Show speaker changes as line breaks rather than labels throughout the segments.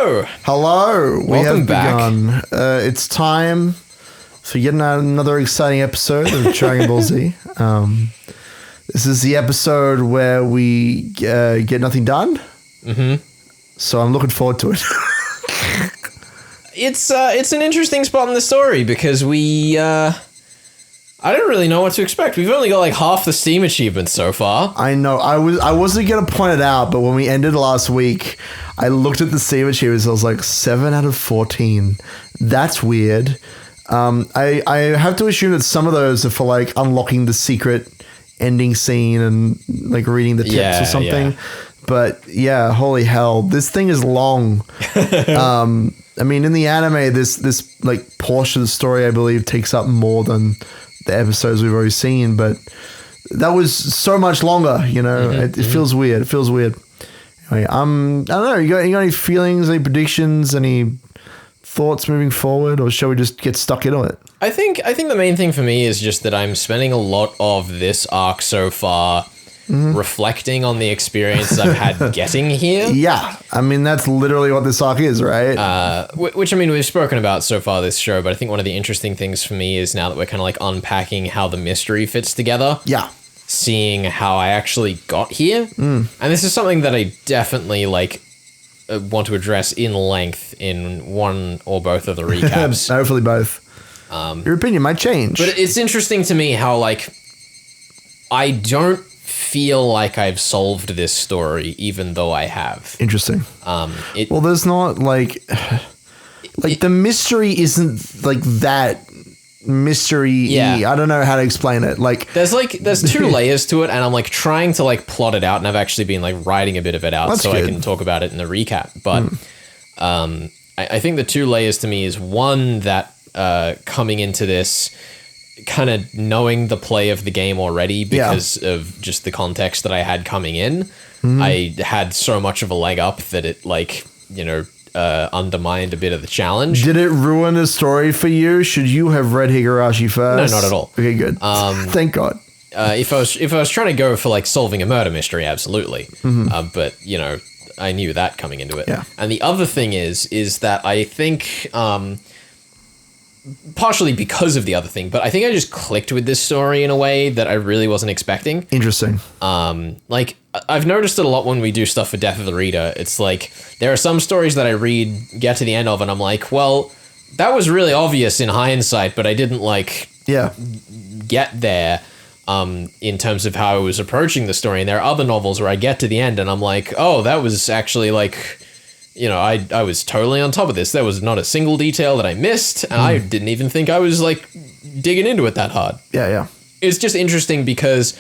Hello.
Hello.
Welcome back.
Begun. It's time for yet another exciting episode of Dragon Ball Z. This is the episode where we get nothing done. Mm-hmm. So I'm looking forward to it.
It's an interesting spot in the story because I don't really know what to expect. We've only got like half the Steam achievements so far.
I know. I wasn't going to point it out, but when we ended last week, I looked at the Steam achievements. I was like 7 out of 14. That's weird. I have to assume that some of those are for like unlocking the secret ending scene and like reading the tips or something. Yeah. But yeah, holy hell, this thing is long. I mean, in the anime, this like portion of the story, I believe, takes up more than the episodes we've already seen. But that was so much longer, you know. It feels weird. It feels weird. Anyway, I don't know. You got any feelings, any predictions, any thoughts moving forward, or shall we just get stuck into it?
I think the main thing for me is just that I'm spending a lot of this arc so far reflecting on the experience I've had getting here.
Yeah, I mean, that's literally what this arc is, right?
Which, I mean, we've spoken about so far this show, but I think one of the interesting things for me is now that we're kind of like unpacking how the mystery fits together.
Yeah.
Seeing how I actually got here. And this is something that I definitely like want to address in length in one or both of the recaps.
Hopefully both. Your opinion might change.
But it's interesting to me how like I don't feel like I've solved this story, even though I have.
Interesting. Well, there's not like the mystery isn't like that mystery. Yeah. I don't know how to explain it. Like there's
two layers to it, and I'm like trying to like plot it out, and I've actually been like writing a bit of it out so good. I can talk about it in the recap. But I think the two layers to me is one that coming into this, kind of knowing the play of the game already because of just the context that I had coming in, I had so much of a leg up that it like, you know, undermined a bit of the challenge.
Did it ruin the story for you? Should you have read Higurashi first?
No, not at all.
Okay, good. Thank God.
If I was trying to go for like solving a murder mystery, absolutely. But you know, I knew that coming into it.
Yeah.
And the other thing is that I think, partially because of the other thing, but I think I just clicked with this story in a way that I really wasn't expecting.
Interesting.
Like I've noticed it a lot when we do stuff for Death of the Reader. It's like there are some stories that I read, get to the end of, and I'm like, well, that was really obvious in hindsight, but I didn't like get there in terms of how I was approaching the story. And there are other novels where I get to the end and I'm like, oh, that was actually like, you know, I was totally on top of this. There was not a single detail that I missed, and I didn't even think I was like digging into it that hard.
Yeah.
It's just interesting because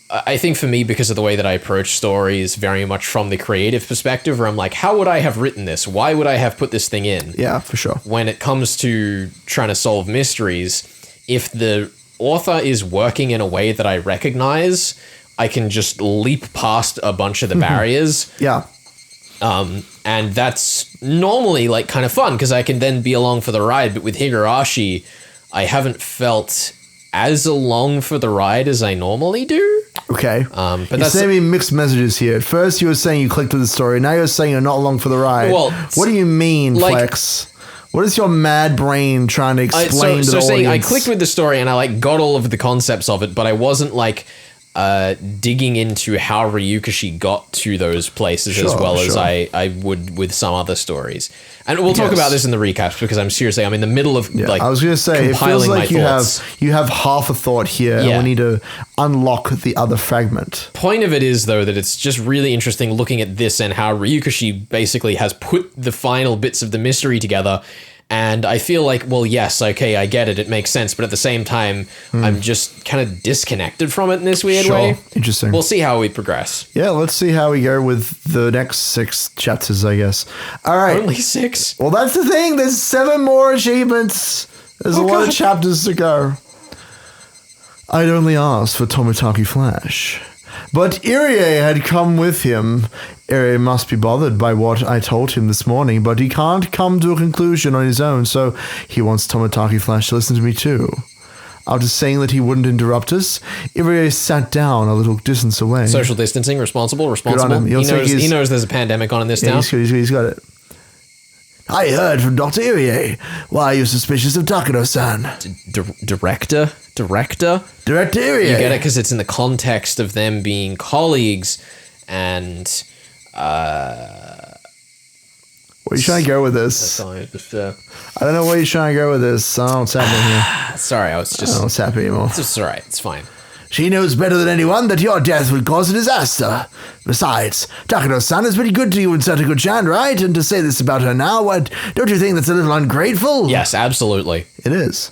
I think for me, because of the way that I approach stories very much from the creative perspective, where I'm like, how would I have written this? Why would I have put this thing in?
Yeah, for sure.
When it comes to trying to solve mysteries, if the author is working in a way that I recognize, I can just leap past a bunch of the barriers.
Yeah.
And that's normally like kind of fun because I can then be along for the ride. But with Higurashi, I haven't felt as along for the ride as I normally do.
Okay.
But
you're
that's
sending me mixed messages here. At first you were saying you clicked with the story. Now you're saying you're not along for the ride. Well, what do you mean, like, Flex? What is your mad brain trying to explain to the audience?
I clicked with the story and I like got all of the concepts of it, but I wasn't like digging into how Ryukashi got to those places as well as I would with some other stories. And we'll talk about this in the recaps because I'm in the middle of like
I was going to say, it feels like you have half a thought here and we need to unlock the other fragment.
Point of it is, though, that it's just really interesting looking at this and how Ryukashi basically has put the final bits of the mystery together. And I feel like, well, yes, okay, I get it. It makes sense. But at the same time, I'm just kind of disconnected from it in this weird way.
Interesting.
We'll see how we progress.
Yeah, let's see how we go with the next 6 chapters, I guess. All right.
Only 6?
Well, that's the thing. There's 7 more achievements. There's a lot of chapters to go. I'd only asked for Tomitaki Flash. But Irie had come with him. Irie must be bothered by what I told him this morning, but he can't come to a conclusion on his own, so he wants Tomitaki Flash to listen to me too. After saying that he wouldn't interrupt us, Irie sat down a little distance away.
Social distancing, responsible.
Good on him.
He knows there's a pandemic on in this town.
He's got it. I heard from Dr. Irie. Why are you suspicious of Takano-san?
Director?
Director Irie.
You get it because it's in the context of them being colleagues and...
Where are you trying to go with this?
Sorry, just,
I don't know where you're trying to go with this. I don't know what's happening here.
sorry, I was
I don't know
just...
what's happening anymore.
It's alright, it's fine.
She knows better than anyone that your death would cause a disaster. Besides, Takano-san is pretty good to you in Satoku-chan, right? And to say this about her now, what? Don't you think that's a little ungrateful?
Yes, absolutely.
It is.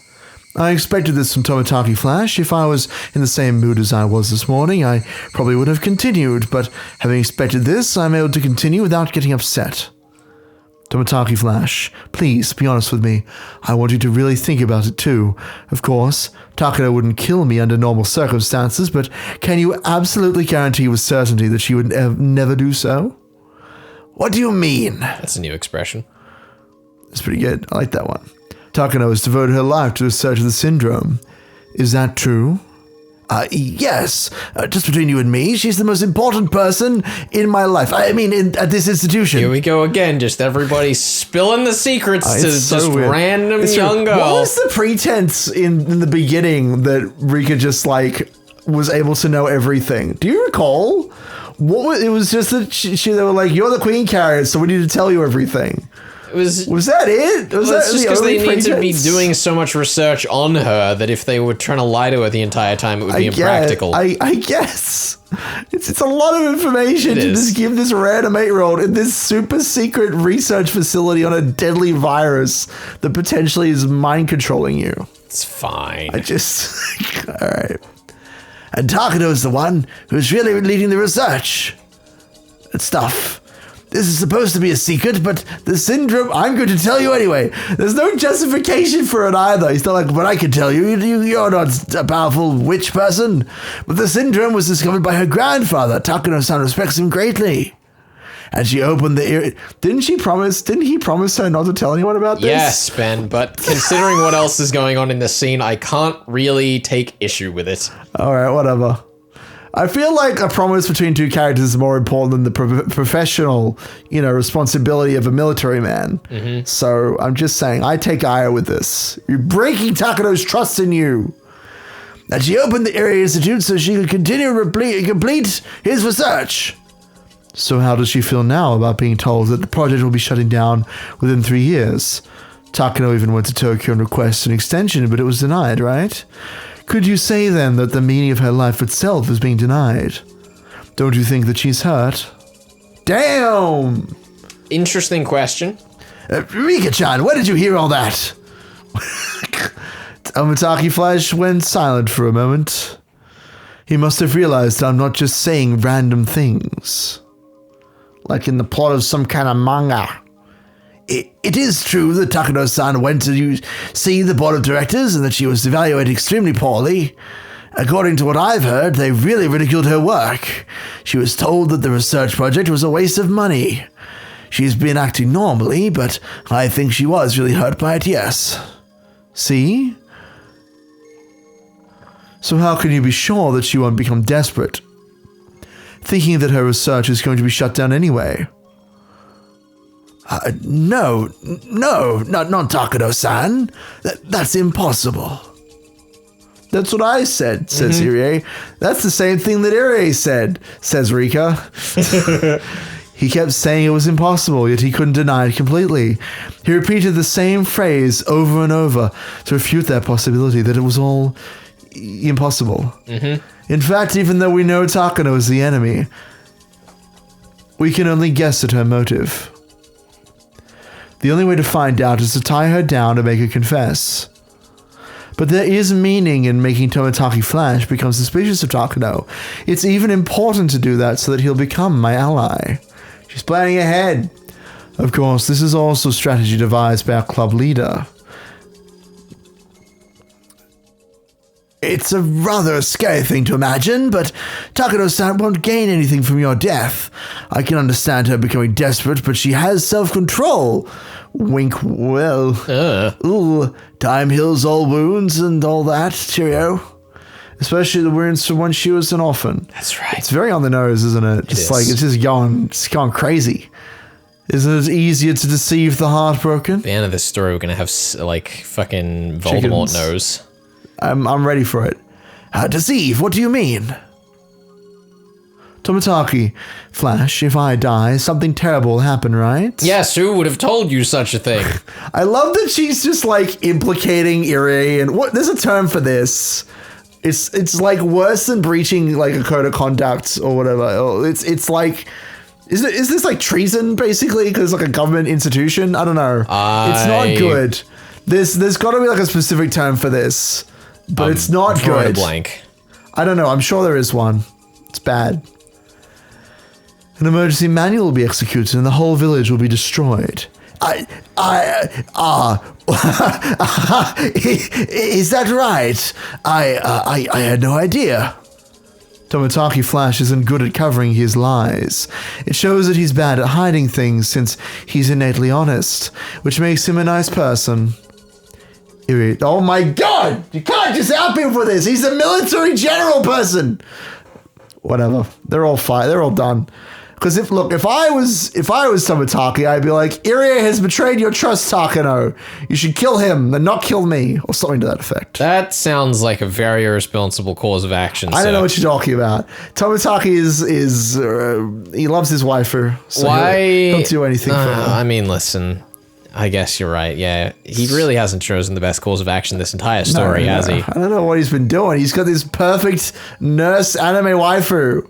I expected this from Tomitaki Flash. If I was in the same mood as I was this morning, I probably would have continued, but having expected this, I'm able to continue without getting upset. Tomitaki Flash, please be honest with me. I want you to really think about it too. Of course, Takano wouldn't kill me under normal circumstances, but can you absolutely guarantee with certainty that she would never do so? What do you mean?
That's a new expression.
It's pretty good. I like that one. Takano has devoted her life to the search of the syndrome. Is that true? Yes. Just between you and me, she's the most important person in my life. I mean, at this institution.
Here we go again. Just everybody spilling the secrets to
so
just
weird.
random young girl.
What was the pretense in the beginning that Rika just was able to know everything? Do you recall? It was just that they were like, you're the queen carrot, so we need to tell you everything. Was that it? Was that
just because they need to be doing so much research on her that if they were trying to lie to her the entire time, it would be impractical.
I guess. It's a lot of information to just give this random 8-year-old in this super secret research facility on a deadly virus that potentially is mind controlling you.
It's fine.
All right. And Takano's the one who's really leading the research and stuff. This is supposed to be a secret, but the syndrome, I'm going to tell you anyway. There's no justification for it either. He's not like, but I can tell you, you're not a powerful witch person. But the syndrome was discovered by her grandfather. Takano-san respects him greatly. And she opened the ear. Didn't he promise her not to tell anyone about this?
Yes, Ben, but considering what else is going on in this scene, I can't really take issue with it.
All right, whatever. I feel like a promise between two characters is more important than the professional, responsibility of a military man. Mm-hmm. So I'm just saying, I take ire with this. You're breaking Takano's trust in you. And she opened the Area Institute so she could continue to complete his research. So how does she feel now about being told that the project will be shutting down within 3 years? Takano even went to Tokyo and requested an extension, but it was denied, right? Could you say then that the meaning of her life itself is being denied? Don't you think that she's hurt? Damn!
Interesting question.
Rika-chan, where did you hear all that? Tomitaki Flash went silent for a moment. He must have realized that I'm not just saying random things. Like in the plot of some kind of manga. It is true that Takano-san went to see the board of directors and that she was evaluated extremely poorly. According to what I've heard, they really ridiculed her work. She was told that the research project was a waste of money. She's been acting normally, but I think she was really hurt by it, yes. See? So how can you be sure that she won't become desperate? Thinking that her research is going to be shut down anyway. No, not Takano-san. That's impossible. That's what I said, says Irie. That's the same thing that Irie said, says Rika. He kept saying it was impossible, yet he couldn't deny it completely. He repeated the same phrase over and over to refute that possibility that it was all impossible. In fact, even though we know Takano is the enemy, we can only guess at her motive. The only way to find out is to tie her down and make her confess. But there is meaning in making Tomitaki Flash become suspicious of Takano. It's even important to do that so that he'll become my ally. She's planning ahead. Of course, this is also a strategy devised by our club leader. It's a rather scary thing to imagine, but Takano-san won't gain anything from your death. I can understand her becoming desperate, but she has self-control. Wink, well. Ooh, time heals all wounds and all that, cheerio. Especially the wounds from when she was an orphan.
That's right.
It's very on the nose, isn't it? It's just going crazy. Isn't it easier to deceive the heartbroken?
At the end of this story, we're gonna have like fucking Voldemort
Chickens.
knows.
I'm ready for it. Deceive? What do you mean? Tomitaki, Flash, if I die, something terrible will happen, right?
Yes, who would have told you such a thing?
I love that she's just like implicating Irie, and what? There's a term for this. It's like worse than breaching like a code of conduct or whatever. It's like, is this like treason basically? Because like a government institution. I don't know. It's not good. There's got to be like a specific term for this, but it's not
Drawing a
good.
blank.
I don't know. I'm sure there is one. It's bad. An emergency manual will be executed and the whole village will be destroyed. Is that right? I had no idea. Tomitaki Flash isn't good at covering his lies. It shows that he's bad at hiding things since he's innately honest, which makes him a nice person. Oh my god! You can't just out him for this! He's a military general person! Whatever. They're all fine. They're all done. Because if I was Tomitaki, I'd be like, Irie has betrayed your trust, Takano. You should kill him and not kill me, or something to that effect.
That sounds like a very irresponsible course of action.
I don't know what you're talking about. Tomitaki is he loves his waifu, so he'll do anything for her.
I mean, listen, I guess you're right. Yeah, he really hasn't chosen the best course of action this entire story, has he?
I don't know what he's been doing. He's got this perfect nurse anime waifu.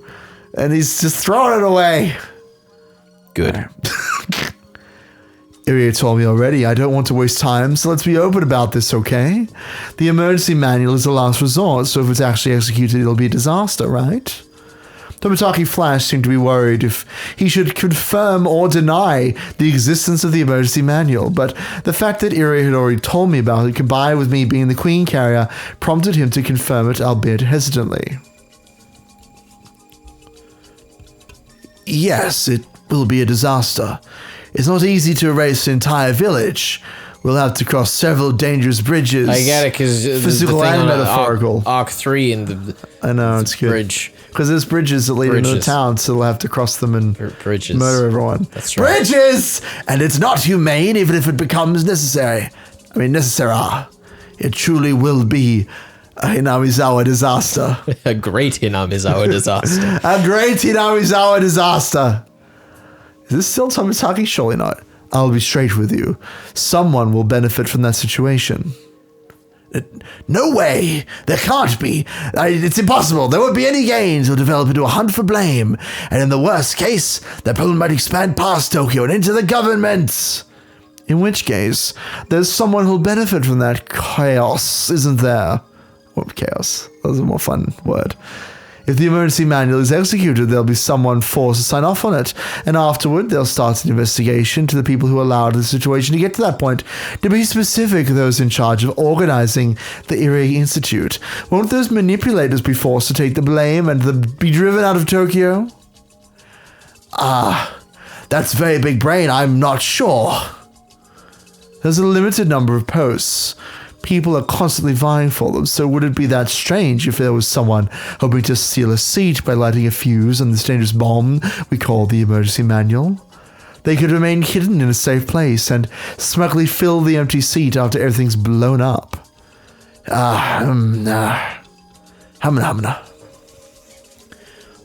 And he's just throwing it away.
Good.
Irie told me already, I don't want to waste time, so let's be open about this, okay? The emergency manual is a last resort, so if it's actually executed, it'll be a disaster, right? Tomitaki Flash seemed to be worried if he should confirm or deny the existence of the emergency manual, but the fact that Irie had already told me about it, combined with me being the Queen Carrier, prompted him to confirm it, albeit hesitantly. Yes, it will be a disaster. It's not easy to erase an entire village. We'll have to cross several dangerous bridges.
I get it, because
physical and metaphorical.
Arc 3 in the
I know, it's good.
bridge.
Because there's bridges that lead into the town, so they'll have to cross them and
Bridges.
murder everyone.
That's right.
Bridges! And it's not humane even if it becomes necessary. I mean, necessary. It truly will be a Hinamizawa disaster.
A great Hinamizawa disaster.
A great Hinamizawa disaster. Is this still Tomitaki? Surely not. I'll be straight with you. Someone will benefit from that situation. No way. There can't be. It's impossible. There won't be any gains. It'll develop into a hunt for blame. And in the worst case, the problem might expand past Tokyo and into the government. In which case, there's someone who'll benefit from that chaos, isn't there? Well, chaos. That was a more fun word. If the emergency manual is executed, there'll be someone forced to sign off on it, and afterward, they'll start an investigation to the people who allowed the situation to get to that point. To be specific, those in charge of organizing the Irie Institute. Won't those manipulators be forced to take the blame and be driven out of Tokyo? That's very big brain. I'm not sure. There's a limited number of posts. People are constantly vying for them, so would it be that strange if there was someone hoping to steal a seat by lighting a fuse on this dangerous bomb we call the emergency manual? They could remain hidden in a safe place and smugly fill the empty seat after everything's blown up. Hamna.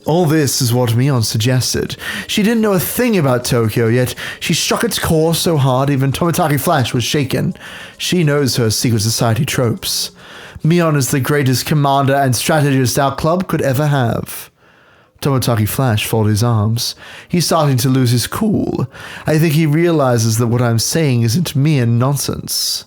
All this is what Mion suggested. She didn't know a thing about Tokyo, yet she struck its core so hard even Tomitaki Flash was shaken. She knows her secret society tropes. Mion is the greatest commander and strategist our club could ever have. Tomitaki Flash folded his arms. He's starting to lose his cool. I think he realizes that what I'm saying isn't mere nonsense.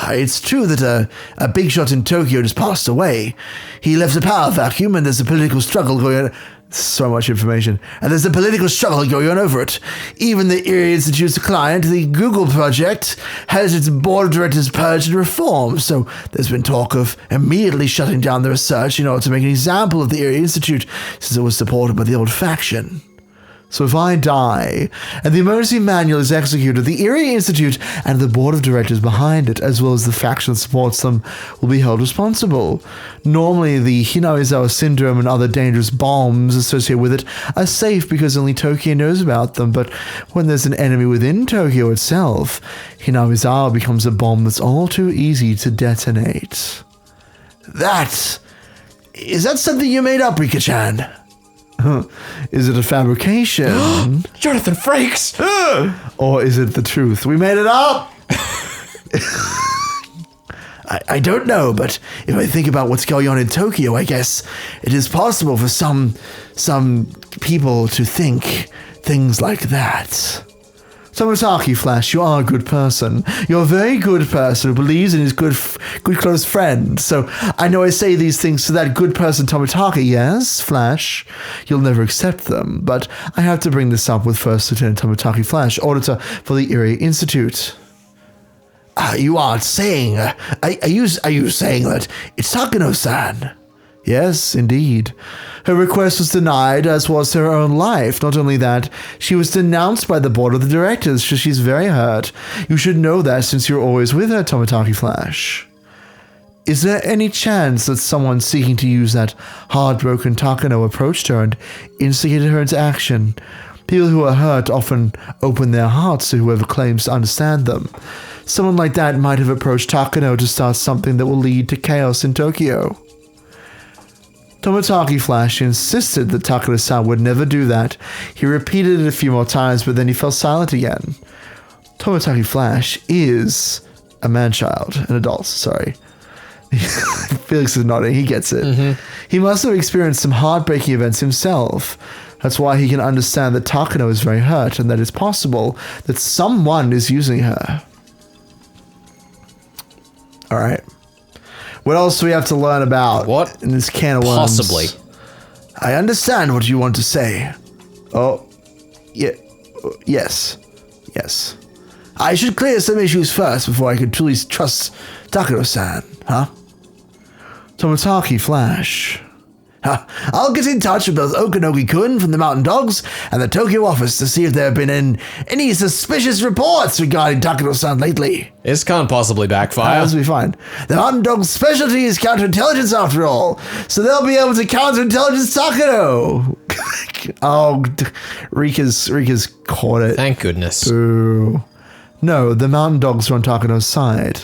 It's true that a big shot in Tokyo just passed away. He left a power vacuum and there's a political struggle going on. So much information. And there's a political struggle going on over it. Even the Irie Institute's client, the Google project, has its board of directors purged and reformed. So there's been talk of immediately shutting down the research in order to make an example of the Irie Institute since it was supported by the old faction. So if I die and the emergency manual is executed, the Erie Institute and the board of directors behind it, as well as the faction that supports them, will be held responsible. Normally, the Hinawizawa syndrome and other dangerous bombs associated with it are safe because only Tokyo knows about them, but when there's an enemy within Tokyo itself, Hinawizawa becomes a bomb that's all too easy to detonate. Is that something you made up, Rika-chan? Is it a fabrication?
Jonathan Frakes!
Or is it the truth? We made it up! I don't know, but if I think about what's going on in Tokyo, I guess it is possible for some people to think things like that. Tomotaki Flash, you are a good person. You're a very good person who believes in his good close friend. So I know I say these things to that good person Tomotaki, yes, Flash. You'll never accept them, but I have to bring this up with First Lieutenant Tomotaki Flash, auditor for the Erie Institute. You aren't saying... Are you saying that it's Takano-san? Yes, indeed. Her request was denied, as was her own life. Not only that, she was denounced by the board of the directors, so she's very hurt. You should know that since you're always with her, Tomotaki Flash. Is there any chance that someone seeking to use that heartbroken Takano approached her and instigated her into action? People who are hurt often open their hearts to whoever claims to understand them. Someone like that might have approached Takano to start something that will lead to chaos in Tokyo. Tomotaki Flash insisted that Takano-san would never do that. He repeated it a few more times, but then he fell silent again. Tomotaki Flash is a man-child, an adult, sorry. Felix is nodding, he gets it. Mm-hmm. He must have experienced some heartbreaking events himself. That's why he can understand that Takano is very hurt and that it's possible that someone is using her. Alright. What else do we have to learn about
what
in this can of worms?
Possibly.
I understand what you want to say. Oh, yeah, yes. I should clear some issues first before I could truly trust Takano-san, huh? Tomotaki Flash. I'll get in touch with both Okanogi-kun from the Mountain Dogs and the Tokyo office to see if there have been any suspicious reports regarding Takano-san lately.
This can't possibly backfire.
This will be fine. The Mountain Dogs' specialty is counterintelligence after all, so they'll be able to counterintelligence Takano. Oh, Rika's caught it.
Thank goodness.
Boo. No, the Mountain Dogs are on Takano's side.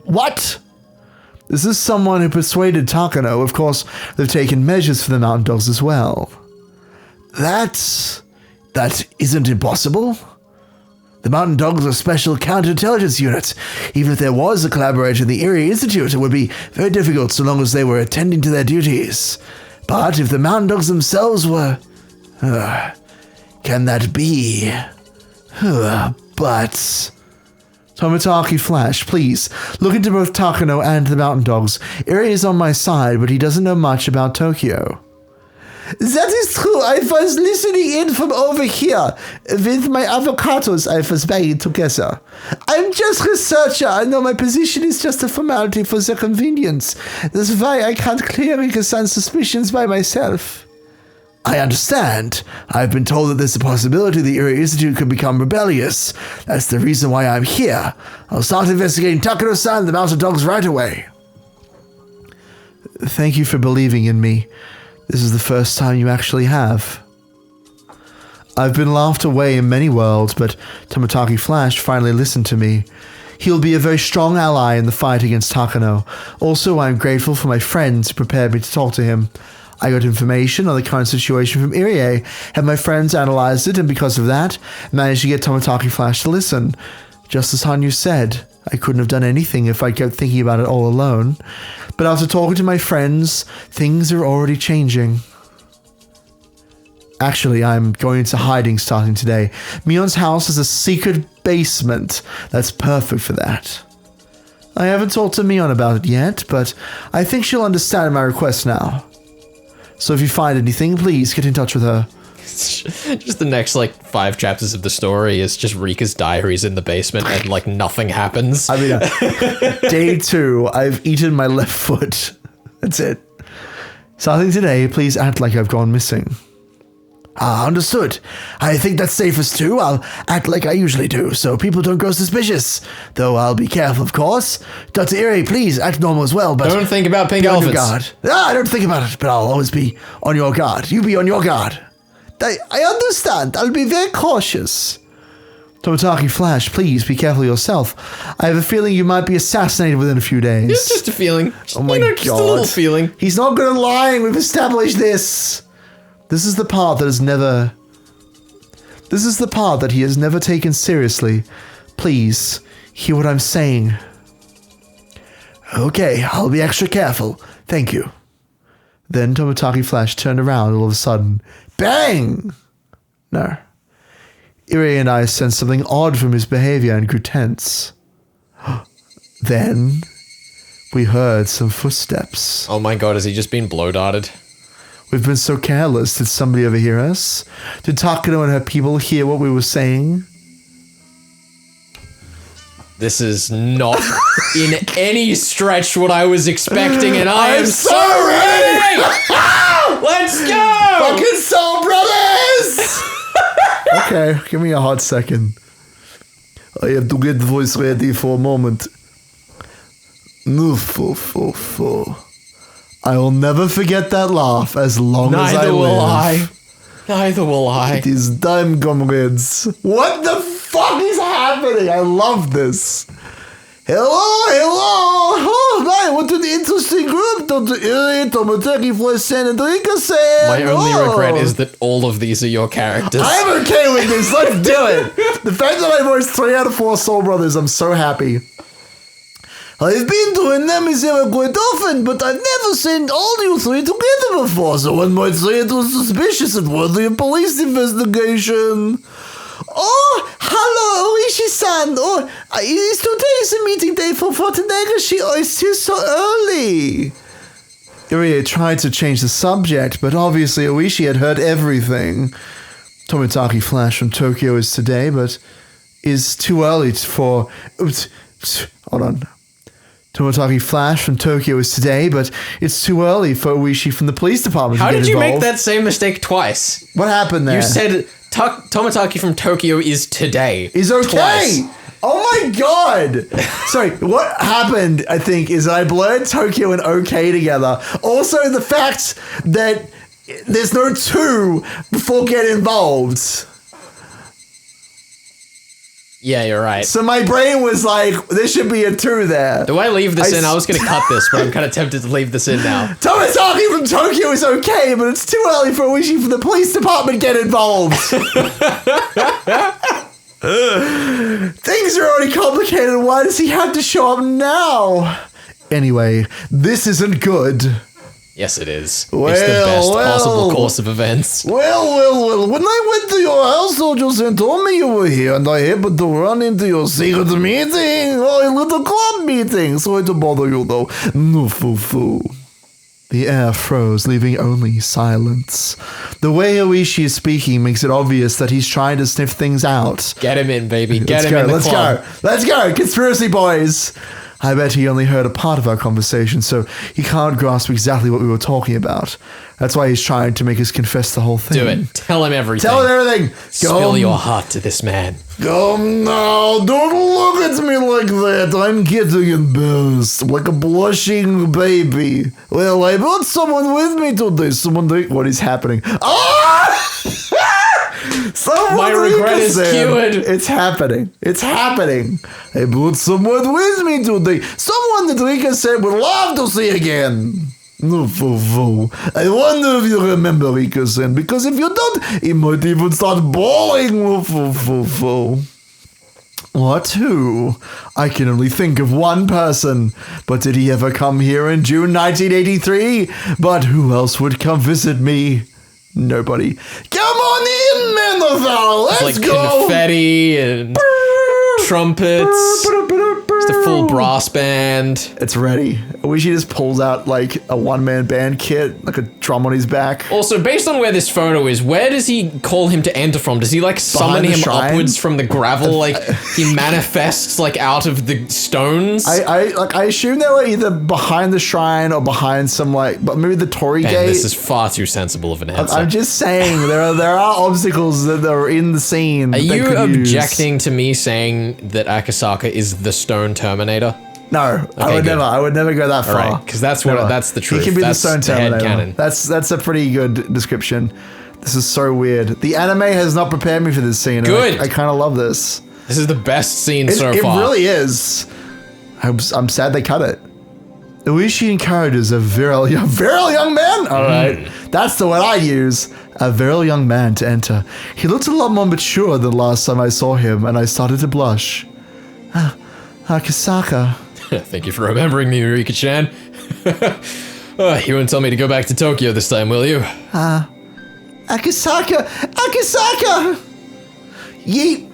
What? This is someone who persuaded Takano. Of course, they've taken measures for the Mountain Dogs as well. That isn't impossible. The Mountain Dogs are a special counterintelligence unit. Even if there was a collaborator in the Erie Institute, it would be very difficult so long as they were attending to their duties. But if the Mountain Dogs themselves were... can that be? But... Tomotaki Flash, please, look into both Takano and the Mountain Dogs. Erie is on my side, but he doesn't know much about Tokyo. That is true. I was listening in from over here. With my avocados I was buying together. I'm just a researcher. I know my position is just a formality for their convenience. That's why I can't clear Rika-san's suspicions by myself. I understand. I've been told that there's a possibility the Erie Institute could become rebellious. That's the reason why I'm here. I'll start investigating Takano-san and the Mountain Dogs right away. Thank you for believing in me. This is the first time you actually have. I've been laughed away in many worlds, but Tomotaki Flash finally listened to me. He'll be a very strong ally in the fight against Takano. Also, I'm grateful for my friends who prepared me to talk to him. I got information on the current situation from Irie, had my friends analyzed it, and because of that, managed to get Tomotaki Flash to listen. Just as Hanyu said, I couldn't have done anything if I kept thinking about it all alone. But after talking to my friends, things are already changing. Actually, I'm going into hiding starting today. Mion's house is a secret basement. That's perfect for that. I haven't talked to Mion about it yet, but I think she'll understand my request now. So if you find anything, please get in touch with her.
Just the next, 5 chapters of the story is just Rika's diaries in the basement and, nothing happens.
I mean, day 2, I've eaten my left foot. That's it. Starting today, please act like I've gone missing. Ah, understood. I think that's safest too. I'll act like I usually do, so people don't grow suspicious. Though I'll be careful, of course. Dr. Erie, please act normal as well, but...
Don't think about pink
be on your
elephants.
guard. I don't think about it, but I'll always be on your guard. You be on your guard. I understand. I'll be very cautious. Tomitaki Flash, please be careful yourself. I have a feeling you might be assassinated within a few days.
It's just a feeling.
Oh my God.
Just a little feeling.
He's not good at lying. We've established this. This is the part that he has never taken seriously. Please, hear what I'm saying. Okay, I'll be extra careful. Thank you. Then Tomitaki Flash turned around all of a sudden. Bang! No. Irie and I sensed something odd from his behavior and grew tense. Then we heard some footsteps.
Oh my God, has he just been blow-darted?
We've been so careless. Did somebody overhear us? Did Takano and her people hear what we were saying?
This is not in any stretch what I was expecting, and I am so ready! Let's go!
Fucking Soul Brothers! Okay, give me a hot second. I have to get the voice ready for a moment. No, I will never forget that laugh as long as I live.
Neither will I.
It is time, comrades. What the fuck is happening? I love this. Hello. Oh, my, what an interesting group. Dr. Erie, Tomitaki Flash, and Rika said.
My only regret is that all of these are your characters.
I'm okay with this. Let's do it. The fact that I voiced 3 out of 4 Soul Brothers, I'm so happy. I've been to an Nemesis quite often, but I've never seen all you 3 together before, so one might say it was suspicious and worthy of police investigation. Oh, hello, Oishi-san. Oh, is today a meeting day for Higurashi? Oh, it's still so early. Irie tried to change the subject, but obviously Oishi had heard everything. Tomitaki Flash from Tokyo is today, but is too early for... Hold on. Tomitaki Flash from Tokyo is today, but it's too early for Oishi from the police department to get involved.
How did you make that same mistake twice?
What happened there?
You said Tomitaki from Tokyo is today.
Is okay.
Twice.
Oh my God. Sorry, what happened, I think, is I blurred Tokyo and okay together. Also, the fact that there's no 2 before get involved.
Yeah, you're right.
So my brain was like, there should be a 2 there.
Do I leave this in? I was going to cut this, but I'm kind of tempted to leave this in now.
Tomitaki from Tokyo is okay, but it's too early for Oishi from the police department get involved. Things are already complicated. Why does he have to show up now? Anyway, this isn't good.
Yes, it is. It's the best possible course of events.
Well. When I went to your house, you just told me you were here, and I happened to run into your secret meeting. Oh, a little club meeting. Sorry to bother you, though. No, foo. The air froze, leaving only silence. The way Oishi is speaking makes it obvious that he's trying to sniff things out.
Get him in, baby. Get him in the club.
Let's go. Conspiracy boys. I bet he only heard a part of our conversation, so he can't grasp exactly what we were talking about. That's why he's trying to make us confess the whole thing.
Do it. Tell him everything.
Tell him everything.
Spill your heart to this man.
Come now. Don't look at me like that. I'm getting embarrassed, like a blushing baby. Well, I brought someone with me today. What is happening? Ah!
My regret is cured.
It's happening. I brought someone with me today. Someone that Rika said would love to see again. No, I wonder if you remember Rika-san, because if you don't, he might even start bawling. What? Who? I can only think of one person. But did he ever come here in June 1983? But who else would come visit me? Nobody. Come on in, Manderval. Let's
like
go.
Confetti and trumpets. Is a full brass band.
It's ready. I wish he just pulls out like a one-man band kit, like a drum on his back.
Also, based on where this photo is, where does he call him to enter from? Does he like summon him
shrine?
upwards from the gravel? Like he manifests like out of the stones?
I assume they were either behind the shrine or behind some but maybe the Torii
Man,
gate.
this is far too sensible of an answer.
I'm just saying there are obstacles that are in the scene.
Are you objecting to me saying that Akasaka is the Stone Terminator?
No,
Okay,
I would never go that far.
All right, because that's the truth.
He can be
that's
the Stone Terminator.
headcanon.
That's a pretty good description. This is so weird. The anime has not prepared me for this scene.
Good.
I kind of love this.
This is the best scene so
It
far.
really is. I'm sad they cut it. Uishi encourages a virile young man? All right. That's the word I use. A virile young man to enter. He looked a lot more mature than last time I saw him, and I started to blush. Akasaka.
Thank you for remembering me, Rika-chan. You won't tell me to go back to Tokyo this time, will you?
Akasaka! Akasaka! Yeet!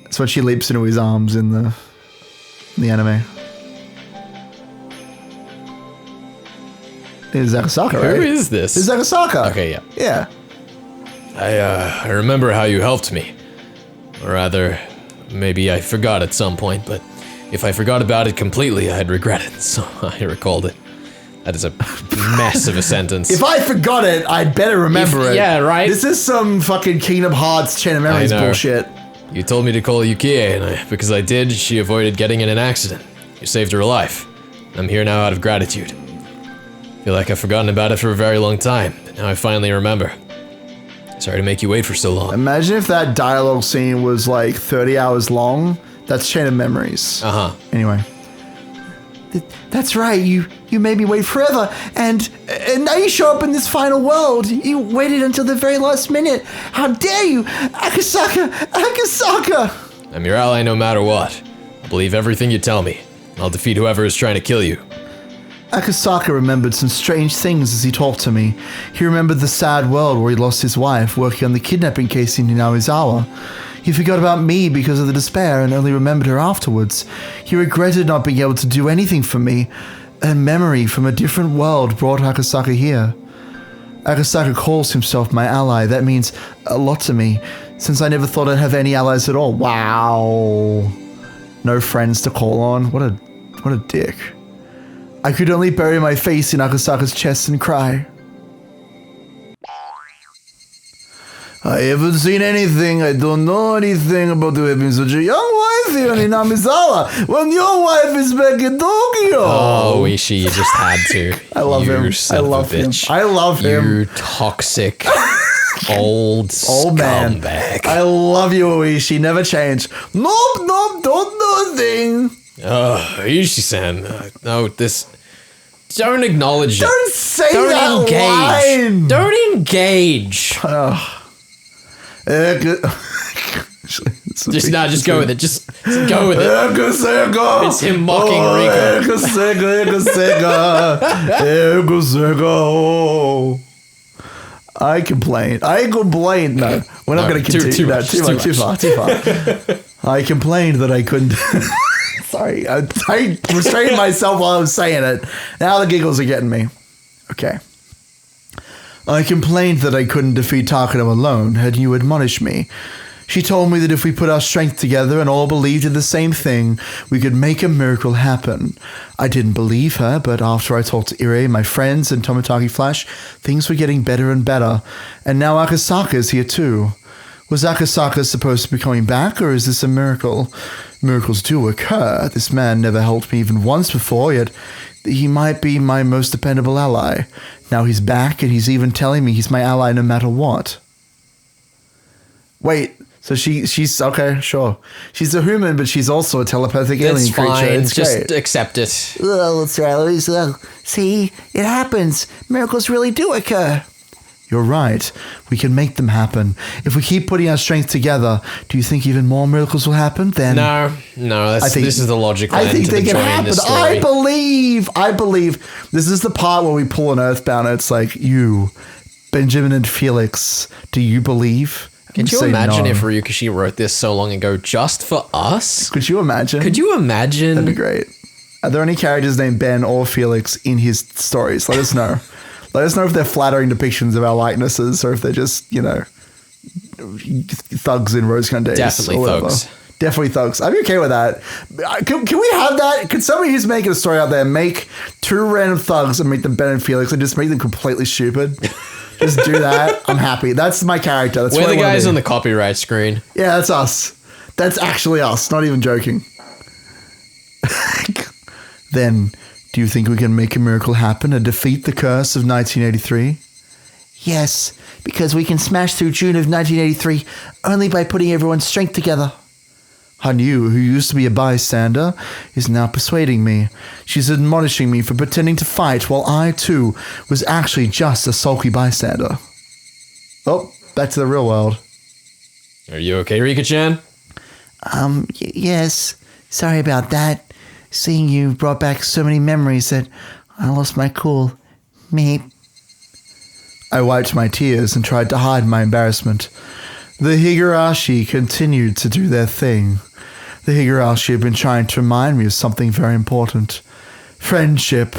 That's when she leaps into his arms in the anime. It is Akasaka, right?
Who is this?
It's Akasaka.
Okay, yeah.
Yeah.
I remember how you helped me. Or rather, maybe I forgot at some point, but if I forgot about it completely, I'd regret it, so I recalled it. That is a mess of a sentence.
If I forgot it, I'd better remember it.
Yeah, right?
This is some fucking Kingdom Hearts Chain of Memories
I know.
bullshit.
You told me to call Yukie, and because I did, she avoided getting in an accident. You saved her life. I'm here now out of gratitude. Feel like I've forgotten about it for a very long time, but now I finally remember. Sorry to make you wait for so long.
Imagine if that dialogue scene was like 30 hours long. That's Chain of Memories.
Uh-huh.
Anyway. That's right, you made me wait forever, and now you show up in this final world. You waited until the very last minute. How dare you! Akasaka! Akasaka!
I'm your ally no matter what. I'll believe everything you tell me. I'll defeat whoever is trying to kill you.
Akasaka remembered some strange things as he talked to me. He remembered the sad world where he lost his wife working on the kidnapping case in Inaoizawa. He forgot about me because of the despair and only remembered her afterwards. He regretted not being able to do anything for me. A memory from a different world brought Akasaka here. Akasaka calls himself my ally. That means a lot to me, since I never thought I'd have any allies at all. Wow. No friends to call on. What a dick. I could only bury my face in Akasaka's chest and cry. I haven't seen anything. I don't know anything about you having such a young wife here in Inamizawa when your wife is back in Tokyo.
Oh, Ishi, you just had to.
I love
you
him.
Son
I
of
love
a
him.
bitch.
I love him.
You toxic old
man.
scumbag.
I love you, Oishi. Never change. Nope, don't do a thing.
Ishi-san. No, this... Don't acknowledge it.
Don't say
Don't
that
engage.
line.
Don't engage. Just go with it. Just go with it. It's him mocking
Rika. I complain. No, we're not going to continue.
Too
Too far. I complained that I couldn't. Sorry, I restrained myself while I was saying it. Now the giggles are getting me. Okay. I complained that I couldn't defeat Takano alone, had you admonished me. She told me that if we put our strength together and all believed in the same thing, we could make a miracle happen. I didn't believe her, but after I talked to Ire, my friends, and Tomitaki Flash, things were getting better and better. And now Akasaka is here too. Was Akasaka supposed to be coming back, or is this a miracle? Miracles do occur. This man never helped me even once before, yet he might be my most dependable ally. Now he's back, and he's even telling me he's my ally no matter what. Wait, so she's okay, sure. She's a human, but she's also a telepathic alien creature. It's
just
great.
accept it.
Well, it's right. See, it happens. Miracles really do occur. You're right. We can make them happen. If we keep putting our strength together, do you think even more miracles will happen? Then
No. This is the logical
I
end
think
to
they
the
can
journey in
happen.
this story.
I believe. This is the part where we pull an Earthbound. It's like, you, Benjamin and Felix, do you believe?
Could you
Say
imagine
no.
if Ryukashi wrote this so long ago just for us?
Could you imagine?
Could you imagine?
That'd be great. Are there any characters named Ben or Felix in his stories? Let us know. Let us know if they're flattering depictions of our likenesses or if they're just, thugs in rose-colored days.
Definitely
or whatever.
thugs.
Definitely thugs. I'd be okay with that. Can we have that? Could somebody who's making a story out there make 2 random thugs and make them Ben and Felix and just make them completely stupid? Just do that. I'm happy. That's my character. That's
We're
what
the
I wanna
guys
be.
on the copyright screen.
Yeah, that's us. That's actually us. Not even joking. Then, do you think we can make a miracle happen and defeat the curse of 1983? Yes, because we can smash through June of 1983 only by putting everyone's strength together. Hanyu, who used to be a bystander, is now persuading me. She's admonishing me for pretending to fight while I, too, was actually just a sulky bystander. Oh, back to the real world.
Are you okay, Rika-chan?
Yes. Sorry about that. Seeing you brought back so many memories that I lost my cool. Meep. I wiped my tears and tried to hide my embarrassment. The Higurashi continued to do their thing. The Higurashi had been trying to remind me of something very important. Friendship.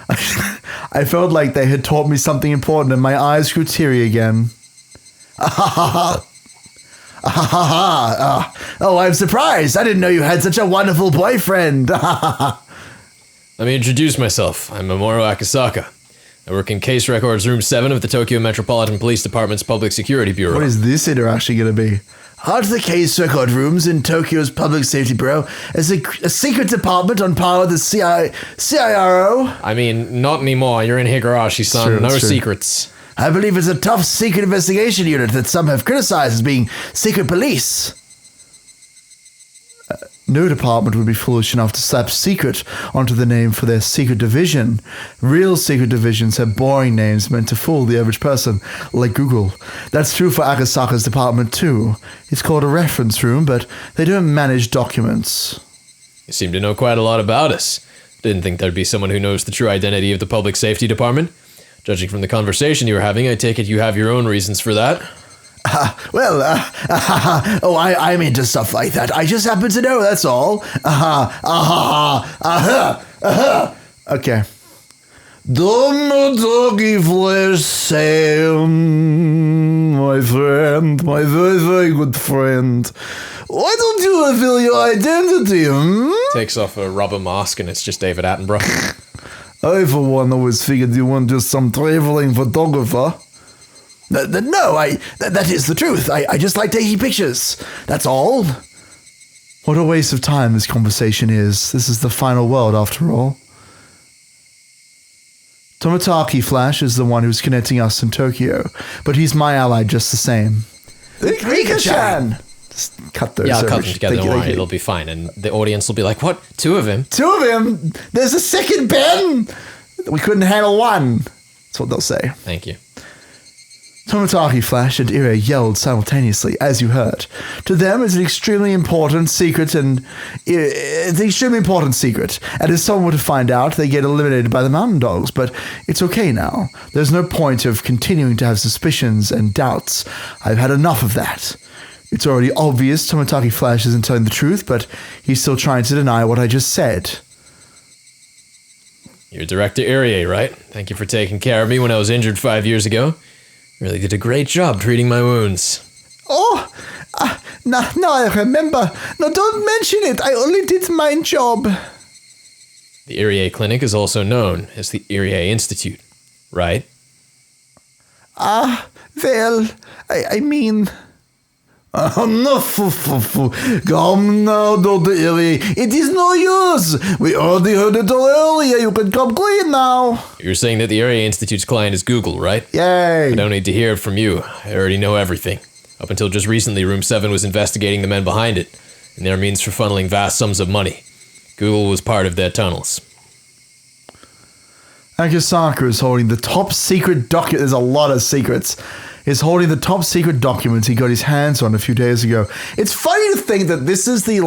I felt like they had taught me something important and my eyes grew teary again. Oh, I'm surprised. I didn't know you had such a wonderful boyfriend.
Let me introduce myself. I'm Mamoru Akasaka. I work in Case Records Room 7 of the Tokyo Metropolitan Police Department's Public Security Bureau.
What is this interaction going to be? Aren't the case record rooms in Tokyo's Public Safety Bureau as a secret department on par with the CIRO?
I mean, not anymore. You're in Higurashi-san.
True,
No
that's true.
secrets.
I believe it's a tough secret investigation unit that some have criticized as being secret police. No department would be foolish enough to slap secret onto the name for their secret division. Real secret divisions have boring names meant to fool the average person, like Google. That's true for Akasaka's department too. It's called a reference room, but they don't manage documents.
You seem to know quite a lot about us. Didn't think there'd be someone who knows the true identity of the Public Safety Department. Judging from the conversation you were having, I take it you have your own reasons for that.
I'm into stuff like that. I just happen to know, that's all. Okay. Doggy flesh Sam, my friend, my very, very good friend. Why don't you reveal your identity,
Takes off a rubber mask and it's just David Attenborough.
I, for one, always figured you weren't just some traveling photographer. No, that is the truth. I just like taking pictures. That's all. What a waste of time this conversation is. This is the final world, after all. Tomotaki Flash is the one who's connecting us in Tokyo, but he's my ally just the same. Rika-chan! Just cut those.
Yeah, I'll
over.
cut them together.
Thank
Don't
you,
worry,
thank you.
it'll be fine. And the audience will be like, what? 2 of him?
2 of him? There's a second Ben? We couldn't handle one. That's what they'll say.
Thank you.
Tomotaki Flash and Ira yelled simultaneously, as you heard. To them, it's an extremely important secret, and it's an extremely important secret. And if someone were to find out, they get eliminated by the Mountain Dogs. But it's okay now. There's no point of continuing to have suspicions and doubts. I've had enough of that. It's already obvious Tomotaki Flash isn't telling the truth, but he's still trying to deny what I just said.
You're Director Irie, right? Thank you for taking care of me when I was injured 5 years ago. Really did a great job treating my wounds.
Oh, now I remember. No, don't mention it. I only did my job.
The Irie Clinic is also known as the Irie Institute, right?
Well, I mean... no, come now, Dr. Illy. It is no use. We already heard it all earlier. You can come clean now.
You're saying that the Irie Institute's client is Google, right?
Yay.
I don't need to hear it from you. I already know everything. Up until just recently, Room 7 was investigating the men behind it, and their means for funneling vast sums of money. Google was part of their tunnels.
Akasaka is holding the top secret document. There's a lot of secrets. Is holding the top secret documents he got his hands on a few days ago. It's funny to think that this is the,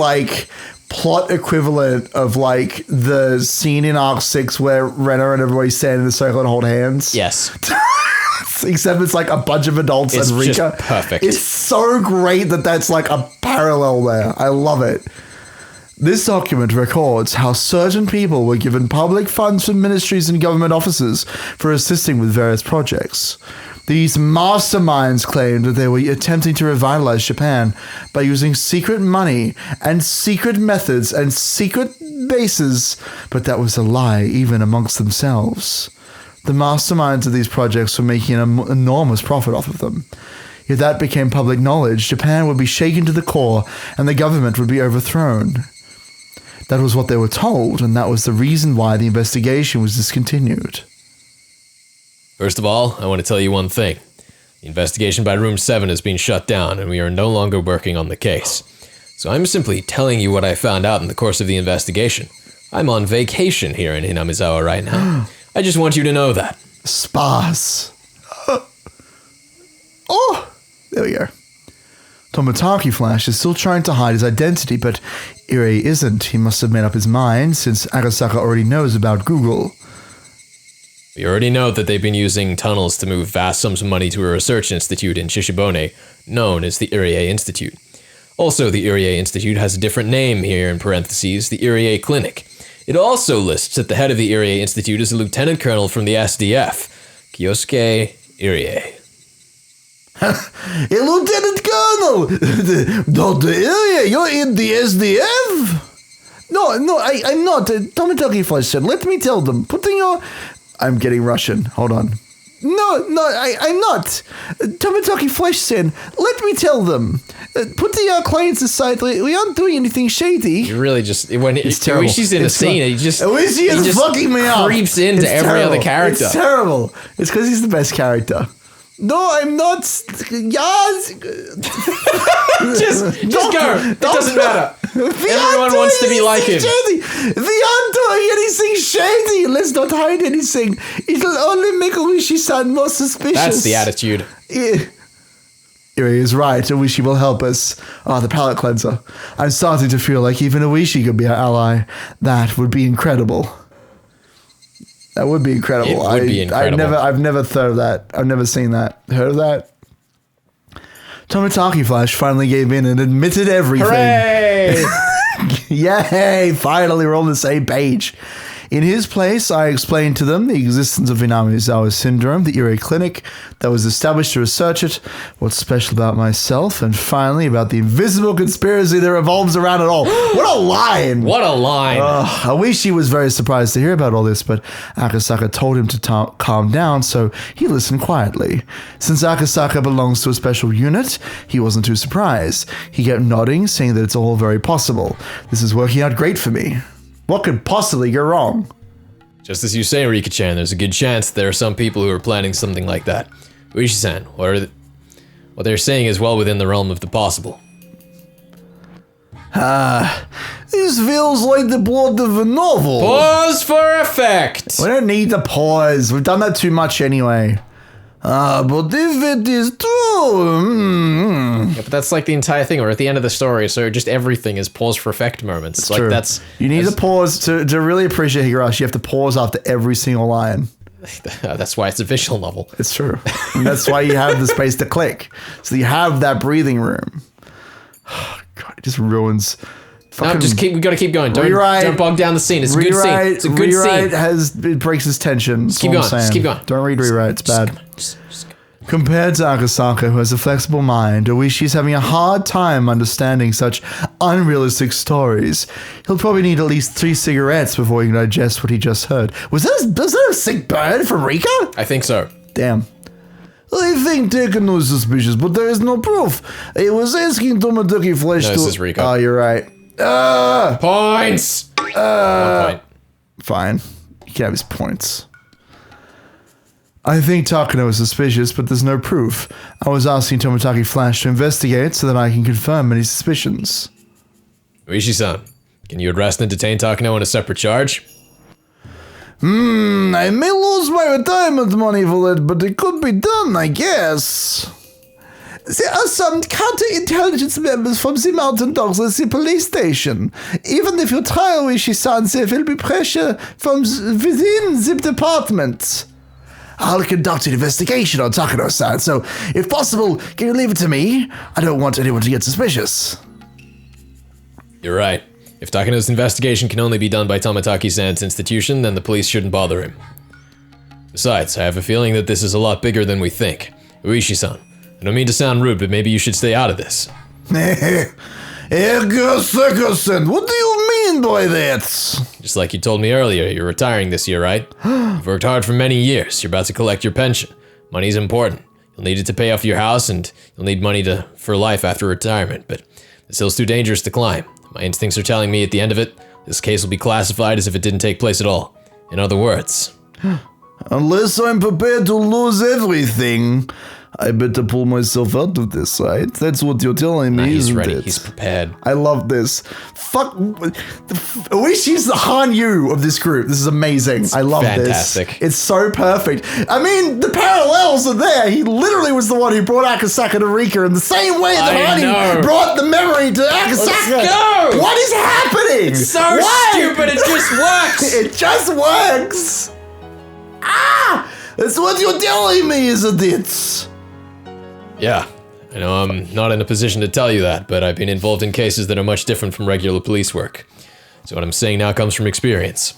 plot equivalent of, the scene in Arc 6 where Renner and everybody stand in the circle and hold hands.
Yes.
except it's like a bunch of adults
It's
and Rika.
just perfect.
It's so great that that's like a parallel there. I love it. This document records how certain people were given public funds from ministries and government offices for assisting with various projects. These masterminds claimed that they were attempting to revitalize Japan by using secret money and secret methods and secret bases, but that was a lie even amongst themselves. The masterminds of these projects were making an enormous profit off of them. If that became public knowledge, Japan would be shaken to the core and the government would be overthrown. That was what they were told, and that was the reason why the investigation was discontinued.
First of all, I want to tell you one thing. The investigation by Room 7 has been shut down, and we are no longer working on the case. So I'm simply telling you what I found out in the course of the investigation. I'm on vacation here in Hinamizawa right now. I just want you to know that.
Spas. Oh, there we go. Tomotaki Flash is still trying to hide his identity, but Irie isn't. He must have made up his mind since Agasaka already knows about Google.
We already know that they've been using tunnels to move vast sums of money to a research institute in Shishibone, known as the Irie Institute. Also, the Irie Institute has a different name here in parentheses, the Irie Clinic. It also lists that the head of the Irie Institute is a lieutenant colonel from the SDF, Kyosuke Irie.
Hey, Lieutenant Colonel! Dr. Irie, you're in the SDF? No, I'm not. Tomotaki Flash said, let me tell them. Putting your... I'm getting Russian. Hold on. No, I'm not. Tomotaki Flesh said, let me tell them. Putting our clients aside, we aren't doing anything shady.
You really just... When
terrible.
she's in a scene, he just
fucking me up.
Creeps into
It's
every
terrible.
other character.
It's terrible. It's because he's the best character. No, I'm not. Yes.
just go. It doesn't matter. Everyone wants to be like him.
Shady. We aren't doing anything shady. Let's not hide anything. It'll only make Oishi-san more suspicious.
That's the attitude.
Yeah. Irie is right. Oishi will help us. Oh, the palate cleanser. I'm starting to feel like even Oishi could be our ally. That would be incredible. That would be incredible.
It would be incredible.
I've never thought of that. I've never seen that. Heard of that? Tomotaki Flash finally gave in and admitted everything.
Hooray!
Yay! Finally, we're on the same page. In his place, I explained to them the existence of Hinamizawa syndrome, the Irie Clinic that was established to research it, what's special about myself, and finally about the invisible conspiracy that revolves around it all. What a line!
What a line!
I wish he was very surprised to hear about all this, but Akasaka told him to calm down, so he listened quietly. Since Akasaka belongs to a special unit, he wasn't too surprised. He kept nodding, saying that it's all very possible. This is working out great for me. What could possibly go wrong?
Just as you say, Rika-chan, there's a good chance there are some people who are planning something like that. Uishi-san, what they're saying is well within the realm of the possible.
This feels like the plot of a novel.
Pause for effect!
We don't need to pause. We've done that too much anyway. But if it is true...
Yeah, but that's like the entire thing. We're at the end of the story, so just everything is pause for effect moments. It's like
true.
that's...
You need to pause. To really appreciate Higurashi, you have to pause after every single line.
That's why it's a visual novel.
It's true. And that's why you have the space to click. So you have that breathing room. Oh, God, it just ruins...
No, we gotta keep going. Don't bog down the scene. It's a good scene. It's a good scene.
It breaks his tension.
Just keep going. Just keep going.
Don't read rewrite. It's bad. Compared to Akasaka, who has a flexible mind, Oishi's having a hard time understanding such unrealistic stories. He'll probably need at least 3 cigarettes before he can digest what he just heard. Was that a sick bird from Rika?
I think so.
Damn. I think Tekano is suspicious, but there is no proof. It was asking Tomotaki Flesh to...
No, this is Rika.
Oh, you're right.
Points! 1 point.
Fine. He can have his points. I think Takano is suspicious, but there's no proof. I was asking Tomotaki Flash to investigate so that I can confirm any suspicions.
Uishi-san, can you arrest and detain Takano on a separate charge?
I may lose my retirement money for it, but it could be done, I guess. There are some counterintelligence members from the mountain dogs at the police station. Even if you try Uishi-san, there will be pressure from within the department. I'll conduct an investigation on Takano-san, so if possible, can you leave it to me? I don't want anyone to get suspicious.
You're right. If Takano's investigation can only be done by Tomitaki-san's institution, then the police shouldn't bother him. Besides, I have a feeling that this is a lot bigger than we think. Uishi-san, I don't mean to sound rude, but maybe you should stay out of this.
Higurashi, what do you mean by that?
Just like you told me earlier, you're retiring this year, right? You've worked hard for many years. You're about to collect your pension. Money's important. You'll need it to pay off your house, and you'll need money for life after retirement, but this hill's too dangerous to climb. My instincts are telling me at the end of it, this case will be classified as if it didn't take place at all. In other words...
Unless I'm prepared to lose everything, I better pull myself out of this, right? That's what you're telling me,
he's
isn't
ready.
it?
He's prepared.
I love this. I wish he's the Han Yu of this group. This is amazing. I love
fantastic.
this. It's so perfect. I mean, the parallels are there. He literally was the one who brought Akasaka to Rika in the same way that Han Yu brought the memory to Akasaka.
Let's go!
What is happening?
It's so stupid, it just works!
It just works! Ah! That's what you're telling me, isn't it?
Yeah, I know I'm not in a position to tell you that, but I've been involved in cases that are much different from regular police work. So what I'm saying now comes from experience.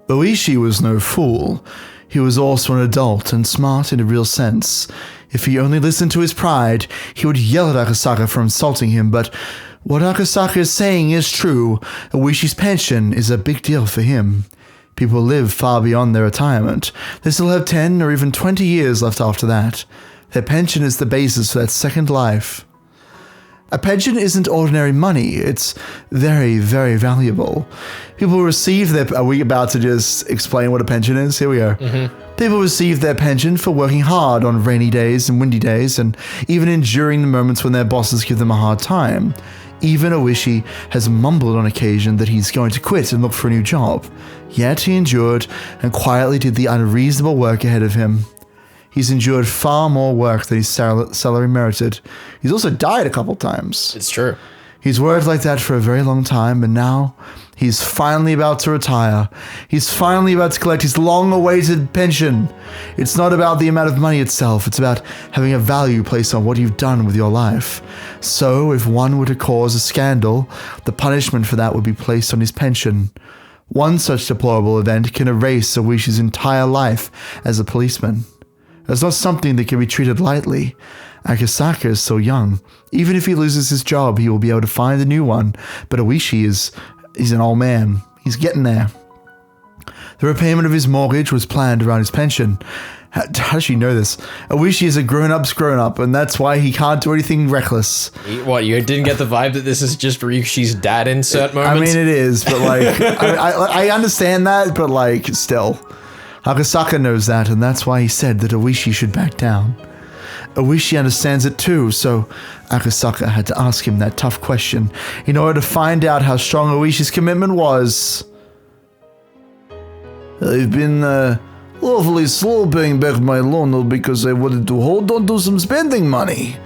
Oishi was no fool. He was also an adult and smart in a real sense. If he only listened to his pride, he would yell at Akasaka for insulting him, but what Akasaka is saying is true. Oishi's pension is a big deal for him. People live far beyond their retirement. They still have 10 or even 20 years left after that. Their pension is the basis for that second life. A pension isn't ordinary money. It's very, very valuable. People receive their... Are we about to just explain what a pension is? Here we go. People receive their pension for working hard on rainy days and windy days, and even enduring the moments when their bosses give them a hard time. Even Oishi has mumbled on occasion that he's going to quit and look for a new job. Yet he endured and quietly did the unreasonable work ahead of him. He's endured far more work than his salary merited. He's also died a couple times.
It's true.
He's worked like that for a very long time, and now he's finally about to retire. He's finally about to collect his long-awaited pension. It's not about the amount of money itself. It's about having a value placed on what you've done with your life. So, if one were to cause a scandal, the punishment for that would be placed on his pension. One such deplorable event can erase Oishi's entire life as a policeman. It's not something that can be treated lightly. Akasaka is so young. Even if he loses his job, he will be able to find a new one. But Oishi he's an old man. He's getting there. The repayment of his mortgage was planned around his pension. How does she know this? Oishi is a grown-up's grown-up, and that's why he can't do anything reckless.
What, you didn't get the vibe that this is just Ryushi's dad in certain moments?
I mean, it is, but like, I understand that, but like, still. Akasaka knows that, and that's why he said that Oishi should back down. Oishi understands it too, so Akasaka had to ask him that tough question in order to find out how strong Oishi's commitment was. I've been awfully slow paying back my loan because I wanted to hold on to some spending money.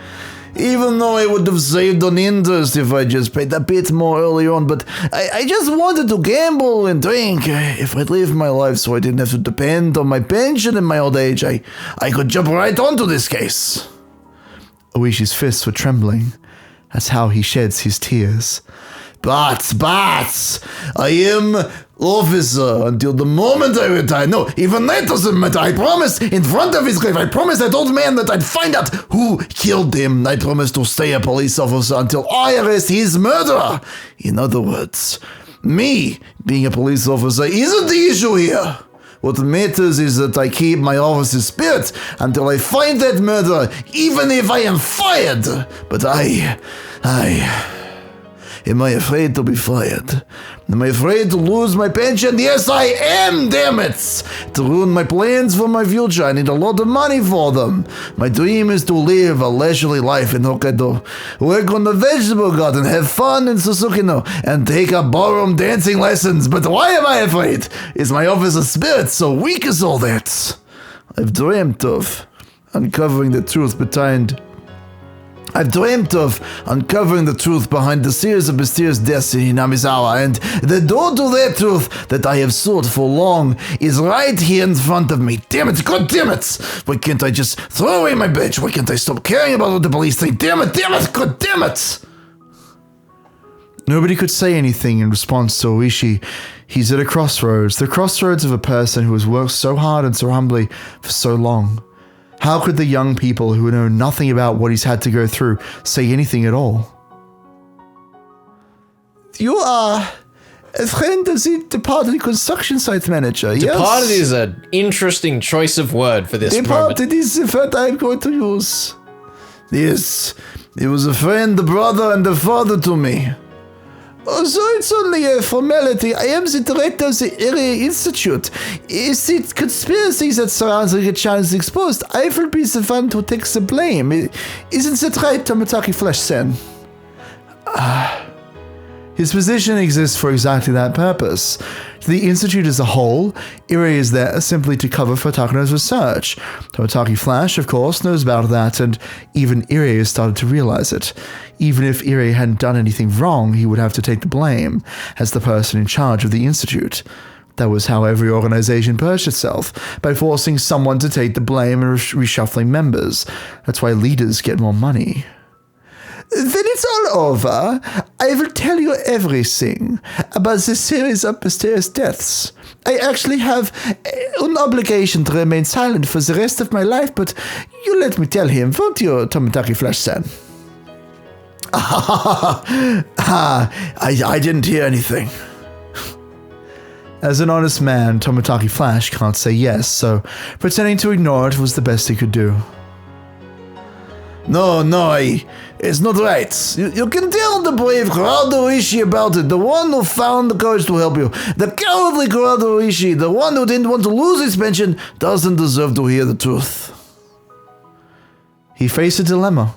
Even though I would have saved on interest if I just paid a bit more early on, but I just wanted to gamble and drink. If I lived my life so I didn't have to depend on my pension in my old age, I could jump right onto this case. Oishi's fists were trembling. That's how he sheds his tears. But, I am officer until the moment I retire. No, even that doesn't matter. I promised in front of his grave. I promised that old man that I'd find out who killed him. I promised to stay a police officer until I arrest his murderer. In other words, me being a police officer isn't the issue here. What matters is that I keep my officer's spirit until I find that murderer, even if I am fired. But am I afraid to be fired? Am I afraid to lose my pension? Yes, I am, damn it! To ruin my plans for my future, I need a lot of money for them. My dream is to live a leisurely life in Hokkaido, work on the vegetable garden, have fun in Susukino, and take up ballroom dancing lessons. But why am I afraid? Is my officer's spirit so weak as all that? I've dreamt of uncovering the truth behind I've dreamt of uncovering the truth behind the series of mysterious deaths in Hinamizawa, and the door to that truth that I have sought for long is right here in front of me. Damn it, god damn it! Why can't I just throw away my badge? Why can't I stop caring about what the police think? Damn it, god damn it! Nobody could say anything in response to Oishi. He's at a crossroads, the crossroads of a person who has worked so hard and so humbly for so long. How could the young people who know nothing about what he's had to go through say anything at all? You are a friend of the departed construction site manager, yes?
Departed is an interesting choice of word for this
Departed
moment.
is the word I'm going to use. Yes, he was a friend, a brother, and a father to me. So it's only a formality. I am the director of the Area Institute. If the conspiracies that surround the channel is exposed, I will be the one who takes the blame. Isn't that right, Tomotaki Flesh-sen? His position exists for exactly that purpose. To the Institute as a whole, Irie is there simply to cover for Takano's research. Tomotaki Flash, of course, knows about that, and even Irie has started to realize it. Even if Irie hadn't done anything wrong, he would have to take the blame, as the person in charge of the Institute. That was how every organization purged itself, by forcing someone to take the blame and reshuffling members. That's why leaders get more money. When it's all over, I will tell you everything about the series of mysterious deaths. I actually have an obligation to remain silent for the rest of my life, but you let me tell him, won't you, Tomotaki Flash-san? I didn't hear anything. As an honest man, Tomotaki Flash can't say yes, so pretending to ignore it was the best he could do. No, it's not right. You can tell the brave Gerardo Ishii about it, the one who found the courage to help you. The cowardly Gerardo Ishii, the one who didn't want to lose his pension, doesn't deserve to hear the truth. He faced a dilemma.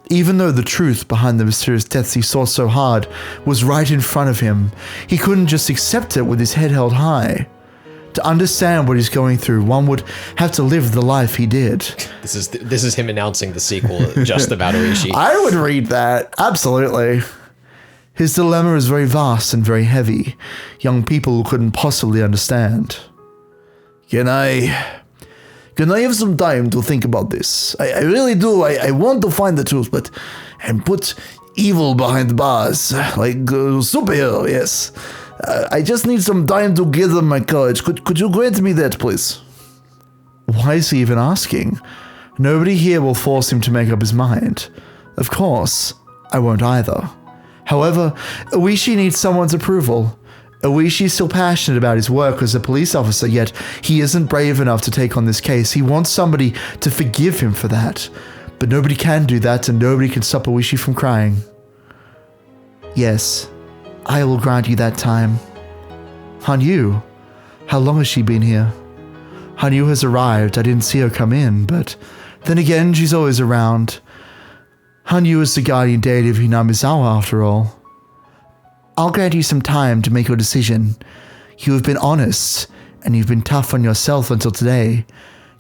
Even though the truth behind the mysterious deaths he sought so hard was right in front of him, he couldn't just accept it with his head held high. To understand what he's going through, one would have to live the life he did.
This is him announcing the sequel just about Oishi.
I would read that, absolutely. His dilemma is very vast and very heavy. Young people couldn't possibly understand. Can I have some time to think about this? I really do. I want to find the truth, and put evil behind bars, like superhero, yes. I just need some time to gather my courage. Could you grant me that, please? Why is he even asking? Nobody here will force him to make up his mind. Of course, I won't either. However, Oishi needs someone's approval. Oishi is still passionate about his work as a police officer, yet he isn't brave enough to take on this case. He wants somebody to forgive him for that. But nobody can do that, and nobody can stop Oishi from crying. Yes, I will grant you that time. Hanyu, how long has she been here? Hanyu has arrived. I didn't see her come in, but then again, she's always around. Hanyu is the guardian deity of Hinamizawa, after all. I'll grant you some time to make your decision. You have been honest, and you've been tough on yourself until today.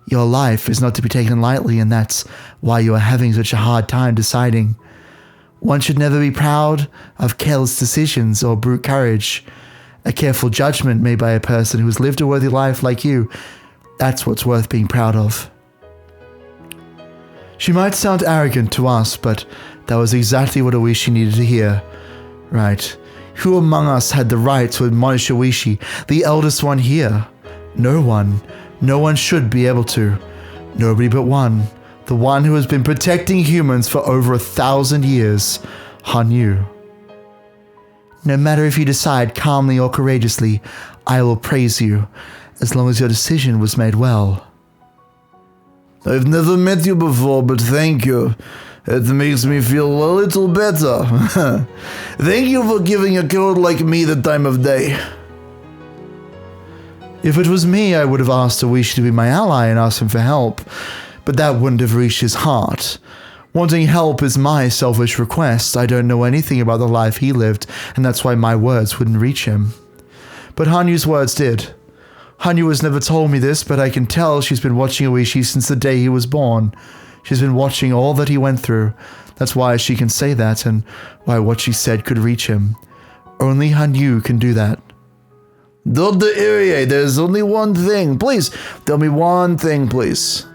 Your life is not to be taken lightly, and that's why you are having such a hard time deciding. One should never be proud of careless decisions or brute courage. A careful judgment made by a person who has lived a worthy life like you, that's what's worth being proud of. She might sound arrogant to us, but that was exactly what Oishi needed to hear. Right. Who among us had the right to admonish Oishi, the eldest one here? No one. No one should be able to. Nobody but one. The one who has been protecting humans for over 1,000 years, Hanyu. No matter if you decide calmly or courageously, I will praise you, as long as your decision was made well. I've never met you before, but thank you. It makes me feel a little better. Thank you for giving a coward like me the time of day. If it was me, I would have asked Oishi to be my ally and asked him for help. But that wouldn't have reached his heart. Wanting help is my selfish request. I don't know anything about the life he lived, and that's why my words wouldn't reach him. But Hanyu's words did. Hanyu has never told me this, but I can tell she's been watching Oishi since the day he was born. She's been watching all that he went through. That's why she can say that and why what she said could reach him. Only Hanyu can do that. Dr. Irie, there's only one thing. Please, tell me one thing, please.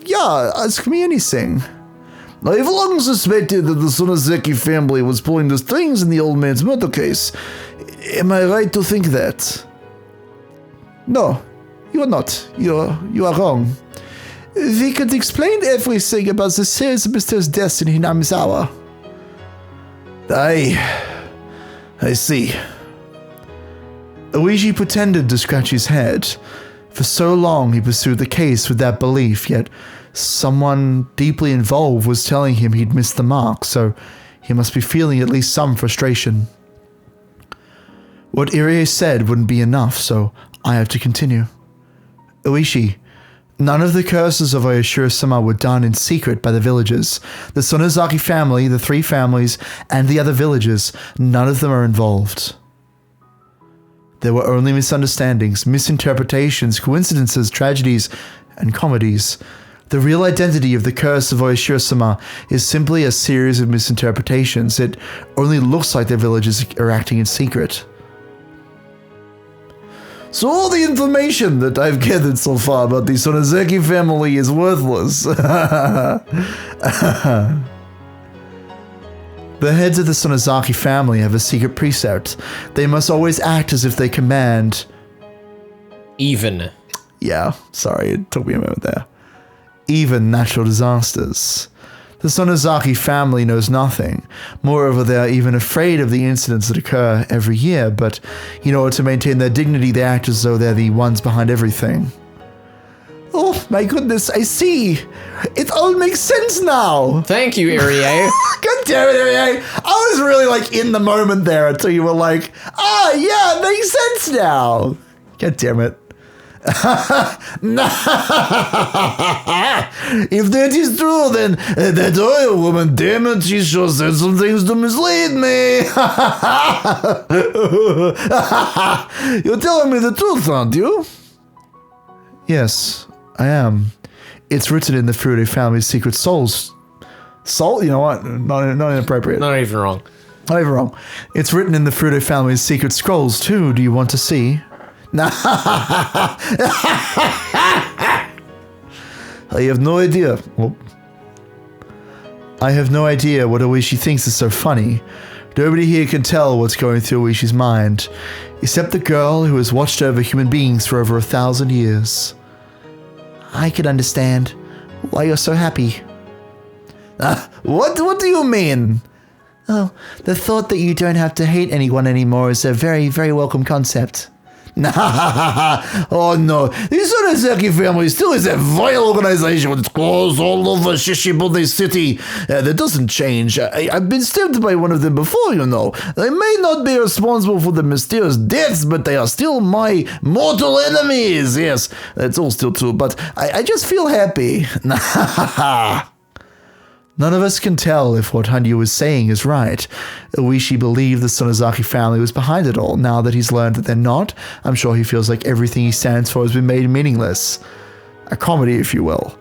Yeah, ask me anything. I've long suspected that the Sonozeki family was pulling the strings in the old man's murder case. Am I right to think that? No, you are not. You are wrong. We could explain everything about the sales mister's death in Hinamizawa. I see. Oishi pretended to scratch his head. For so long he pursued the case with that belief, yet someone deeply involved was telling him he'd missed the mark, so he must be feeling at least some frustration. What Irie said wouldn't be enough, so I have to continue. Oishi, none of the curses of Oyashiro-sama were done in secret by the villagers. The Sonozaki family, the 3 families, and the other villagers, none of them are involved. There were only misunderstandings, misinterpretations, coincidences, tragedies, and comedies. The real identity of the curse of Oyashiro-sama is simply a series of misinterpretations. It only looks like the villagers are acting in secret. So all the information that I've gathered so far about the Sonozaki family is worthless. The heads of the Sonozaki family have a secret precept. They must always act as if they command.
Even.
Yeah, sorry, it took me a moment there. Even natural disasters. The Sonozaki family knows nothing. Moreover, they are even afraid of the incidents that occur every year, but in order to maintain their dignity, they act as though they're the ones behind everything. Oh my goodness, I see. It all makes sense now.
Thank you, Irie.
God damn it, Irie. I was really like in the moment there until you were like, yeah, it makes sense now. God damn it. If that is true, then that oil woman, damn it, she sure said some things to mislead me. You're telling me the truth, aren't you? Yes, I am. It's written in the Furude family's secret souls. Soul? You know what? Not inappropriate.
Not even wrong.
Not even wrong. It's written in the Furude family's secret scrolls, too. Do you want to see? I have no idea. Well, I have no idea what Oishi thinks is so funny. Nobody here can tell what's going through Oishi's mind, except the girl who has watched over human beings for over 1,000 years. I can understand why you're so happy. What do you mean? Oh, the thought that you don't have to hate anyone anymore is a very, very welcome concept. Oh no, the Sonozaki family still is a vile organization with claws all over Shishibune City. That doesn't change. I've been stabbed by one of them before, you know. They may not be responsible for the mysterious deaths, but they are still my mortal enemies. Yes, that's all still true, but I just feel happy. None of us can tell if what Hanyu is saying is right. Oishi believed the Sonozaki family was behind it all. Now that he's learned that they're not, I'm sure he feels like everything he stands for has been made meaningless. A comedy, if you will.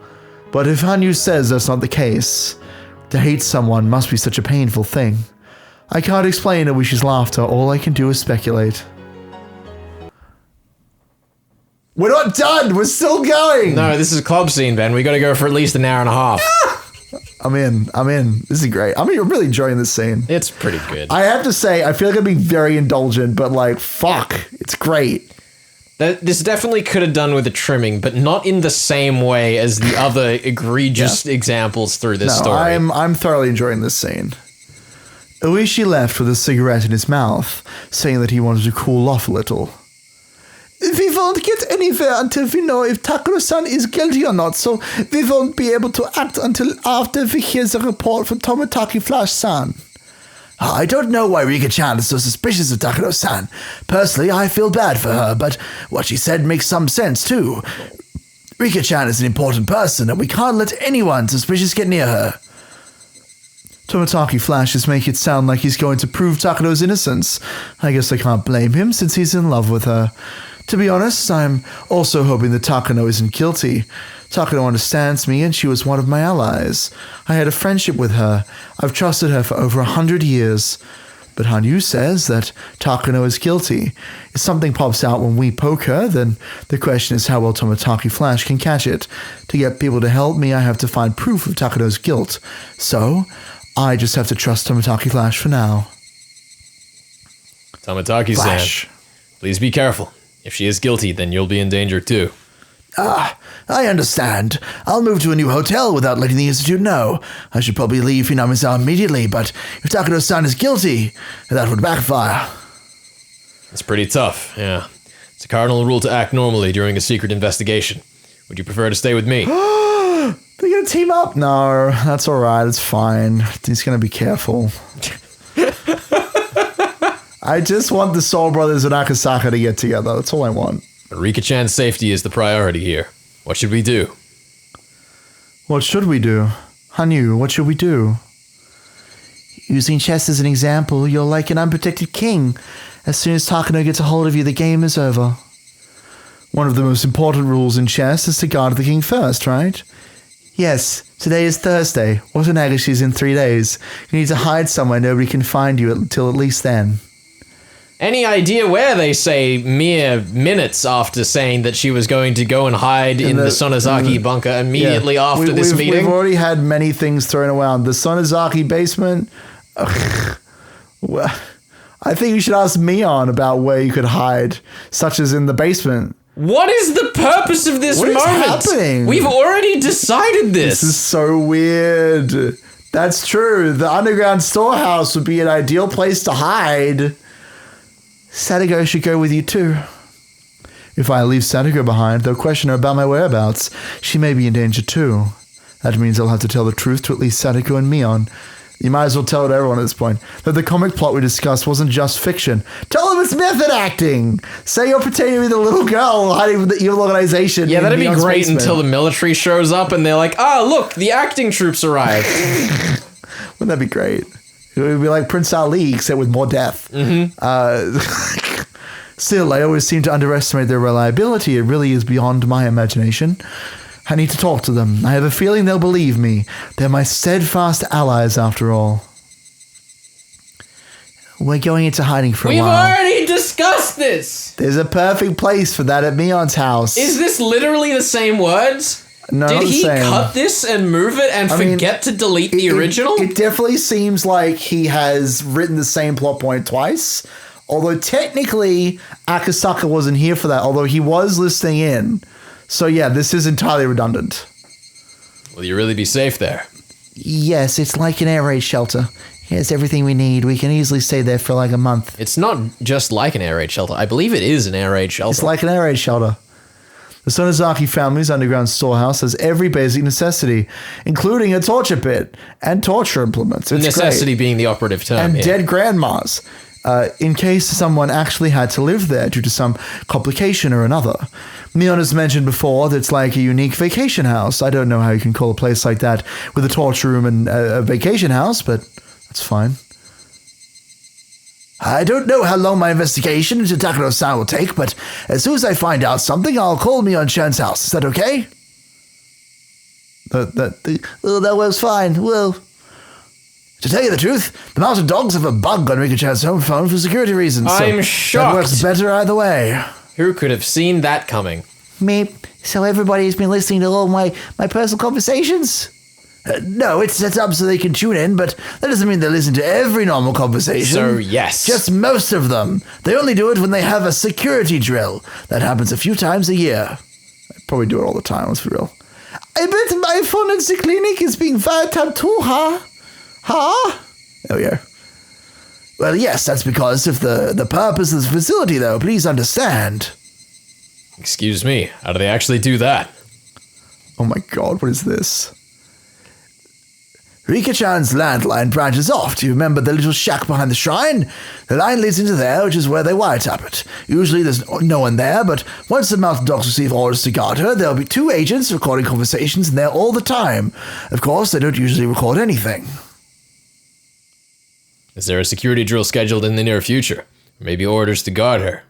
But if Hanyu says that's not the case, to hate someone must be such a painful thing. I can't explain Oishi's laughter. All I can do is speculate. We're not done! We're still going!
No, this is a club scene, Ben. We gotta go for at least an hour and a half.
I'm in. This is great. I'm really enjoying this scene.
It's pretty good.
I have to say, I feel like I'm being very indulgent, but like, fuck, it's great.
This definitely could have done with the trimming, but not in the same way as the other egregious examples through this story.
I'm thoroughly enjoying this scene. Oishi left with a cigarette in his mouth, saying that he wanted to cool off a little. We won't get anywhere until we know if Takuro-san is guilty or not, so we won't be able to act until after we hear the report from Tomitaki Flash-san. I don't know why Rika-chan is so suspicious of Takuro-san. Personally, I feel bad for her, but what she said makes some sense too. Rika-chan is an important person, and we can't let anyone suspicious get near her. Tomitaki flashes make it sound like he's going to prove Takuro's innocence. I guess I can't blame him, since he's in love with her. To be honest, I'm also hoping that Takano isn't guilty. Takano understands me, and she was one of my allies. I had a friendship with her. I've trusted her for over 100 years. But Hanyu says that Takano is guilty. If something pops out when we poke her, then the question is how well Tomotaki Flash can catch it. To get people to help me, I have to find proof of Takano's guilt. So, I just have to trust Tomotaki Flash for now.
Tomotaki-san, please be careful. If she is guilty, then you'll be in danger too.
I understand. I'll move to a new hotel without letting the Institute know. I should probably leave Hinamizawa immediately, but if Takano-san is guilty, that would backfire.
It's pretty tough, yeah. It's a cardinal rule to act normally during a secret investigation. Would you prefer to stay with me?
They're gonna team up? No, that's alright, it's fine. He's gonna be careful. I just want the Soul Brothers and Akasaka to get together. That's all I want.
Rika-chan's safety is the priority here. What should we do?
What should we do? Hanyu, what should we do? Using chess as an example, you're like an unprotected king. As soon as Takano gets a hold of you, the game is over. One of the most important rules in chess is to guard the king first, right? Yes, today is Thursday. Watanagashi is in 3 days. You need to hide somewhere nobody can find you until at least then.
Any idea where they say mere minutes after saying that she was going to go and hide in the Sonozaki bunker immediately after this meeting?
We've already had many things thrown around. The Sonozaki basement. Well, I think you should ask Mion about where you could hide, such as in the basement.
What is the purpose of this moment?
What is happening?
We've already decided this.
This is so weird. That's true. The underground storehouse would be an ideal place to hide. Sadago should go with you too. If I leave Sadago behind, they'll question her about my whereabouts. She may be in danger too. That means I'll have to tell the truth to at least Sadago and Mion. You might as well tell it to everyone at this point. That the comic plot we discussed wasn't just fiction. Tell them it's method acting! Say you're pretending to be the little girl hiding from the evil organization.
Yeah, that'd be
Mion's
great
basement.
until the military shows up and they're like, look, the acting troops arrived.
Wouldn't that be great? It would be like Prince Ali, except with more death. Still, I always seem to underestimate their reliability. It really is beyond my imagination. I need to talk to them. I have a feeling they'll believe me. They're my steadfast allies, after all. We're going into hiding for a while.
We've already discussed this!
There's a perfect place for that at Mion's house.
Is this literally the same words?
No,
Did
not the
he
same.
cut this and move it and forget to delete the original?
It definitely seems like he has written the same plot point twice. Although technically, Akasaka wasn't here for that, although he was listening in. So yeah, this is entirely redundant.
Will you really be safe there?
Yes, it's like an air raid shelter. It has everything we need. We can easily stay there for like a month.
It's not just like an air raid shelter. I believe it is an air raid shelter.
It's like an air raid shelter. The Sonozaki family's underground storehouse has every basic necessity, including a torture pit and torture implements. It's
necessity
great.
being the operative term.
And
here.
dead grandmas. In case someone actually had to live there due to some complication or another. Mion has mentioned before that it's like a unique vacation house. I don't know how you can call a place like that with a torture room and a vacation house, but that's fine. I don't know how long my investigation into Takano-san will take, but as soon as I find out something, I'll call Mion-chan's house. Is that okay? That was fine. Well, to tell you the truth, the mountain dogs have a bug on Rika-chan's home phone for security reasons.
I'm shocked.
That works better either way.
Who could have seen that coming?
Me. So everybody's been listening to all my personal conversations? No, it's set up so they can tune in, but that doesn't mean they listen to every normal conversation.
So, yes.
Just most of them. They only do it when they have a security drill. That happens a few times a year. I probably do it all the time, let's be real. I bet my phone at the clinic is being wiretapped too, huh? Huh? There we go. Well, yes, that's because of the purpose of the facility, though. Please understand.
Excuse me, how do they actually do that?
Oh my god, what is this? Rika-chan's landline branches off. Do you remember the little shack behind the shrine? The line leads into there, which is where they wiretap it. Usually there's no one there, but once the mountain dogs receive orders to guard her, there'll be 2 agents recording conversations in there all the time. Of course, they don't usually record anything.
Is there a security drill scheduled in the near future? Maybe orders to guard her?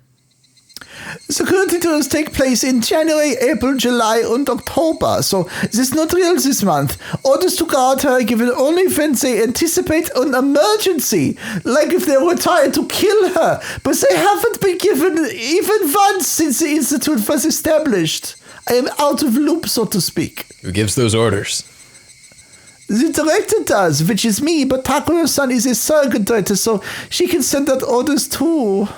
Security tours take place in January, April, July, and October, so it's not real this month. Orders to guard her are given only when they anticipate an emergency, like if they were trying to kill her, but they haven't been given even once since the institute was established. I am out of loop, so to speak.
Who gives those orders?
The director does, which is me, but Takano-san is a surrogate director, so she can send out orders too.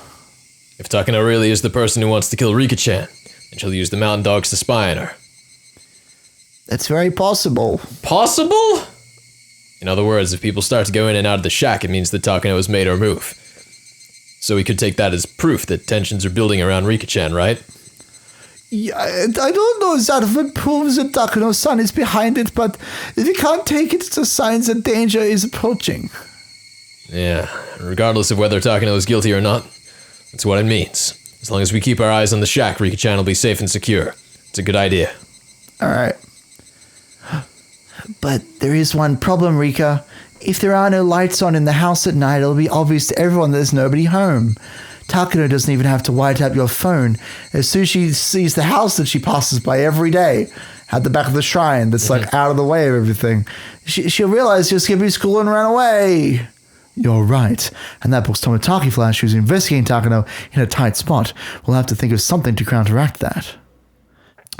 If Takano really is the person who wants to kill Rika-chan, then she'll use the mountain dogs to spy on her.
That's very possible.
Possible? In other words, if people start to go in and out of the shack, it means that Takano has made her move. So we could take that as proof that tensions are building around Rika-chan, right?
Yeah, I don't know that proves that Takano-san is behind it, but we can't take it as a sign that danger is approaching.
Yeah, regardless of whether Takano is guilty or not, that's what it means. As long as we keep our eyes on the shack, Rika-chan will be safe and secure. It's a good idea.
Alright. But there is one problem, Rika. If there are no lights on in the house at night, it'll be obvious to everyone there's nobody home. Takano doesn't even have to light up your phone. As soon as she sees the house that she passes by every day, at the back of the shrine that's like out of the way of everything, she'll realize you'll skip school and run away. You're right. And that puts Tomotaki Flash, who's investigating Takano, in a tight spot. We'll have to think of something to counteract that.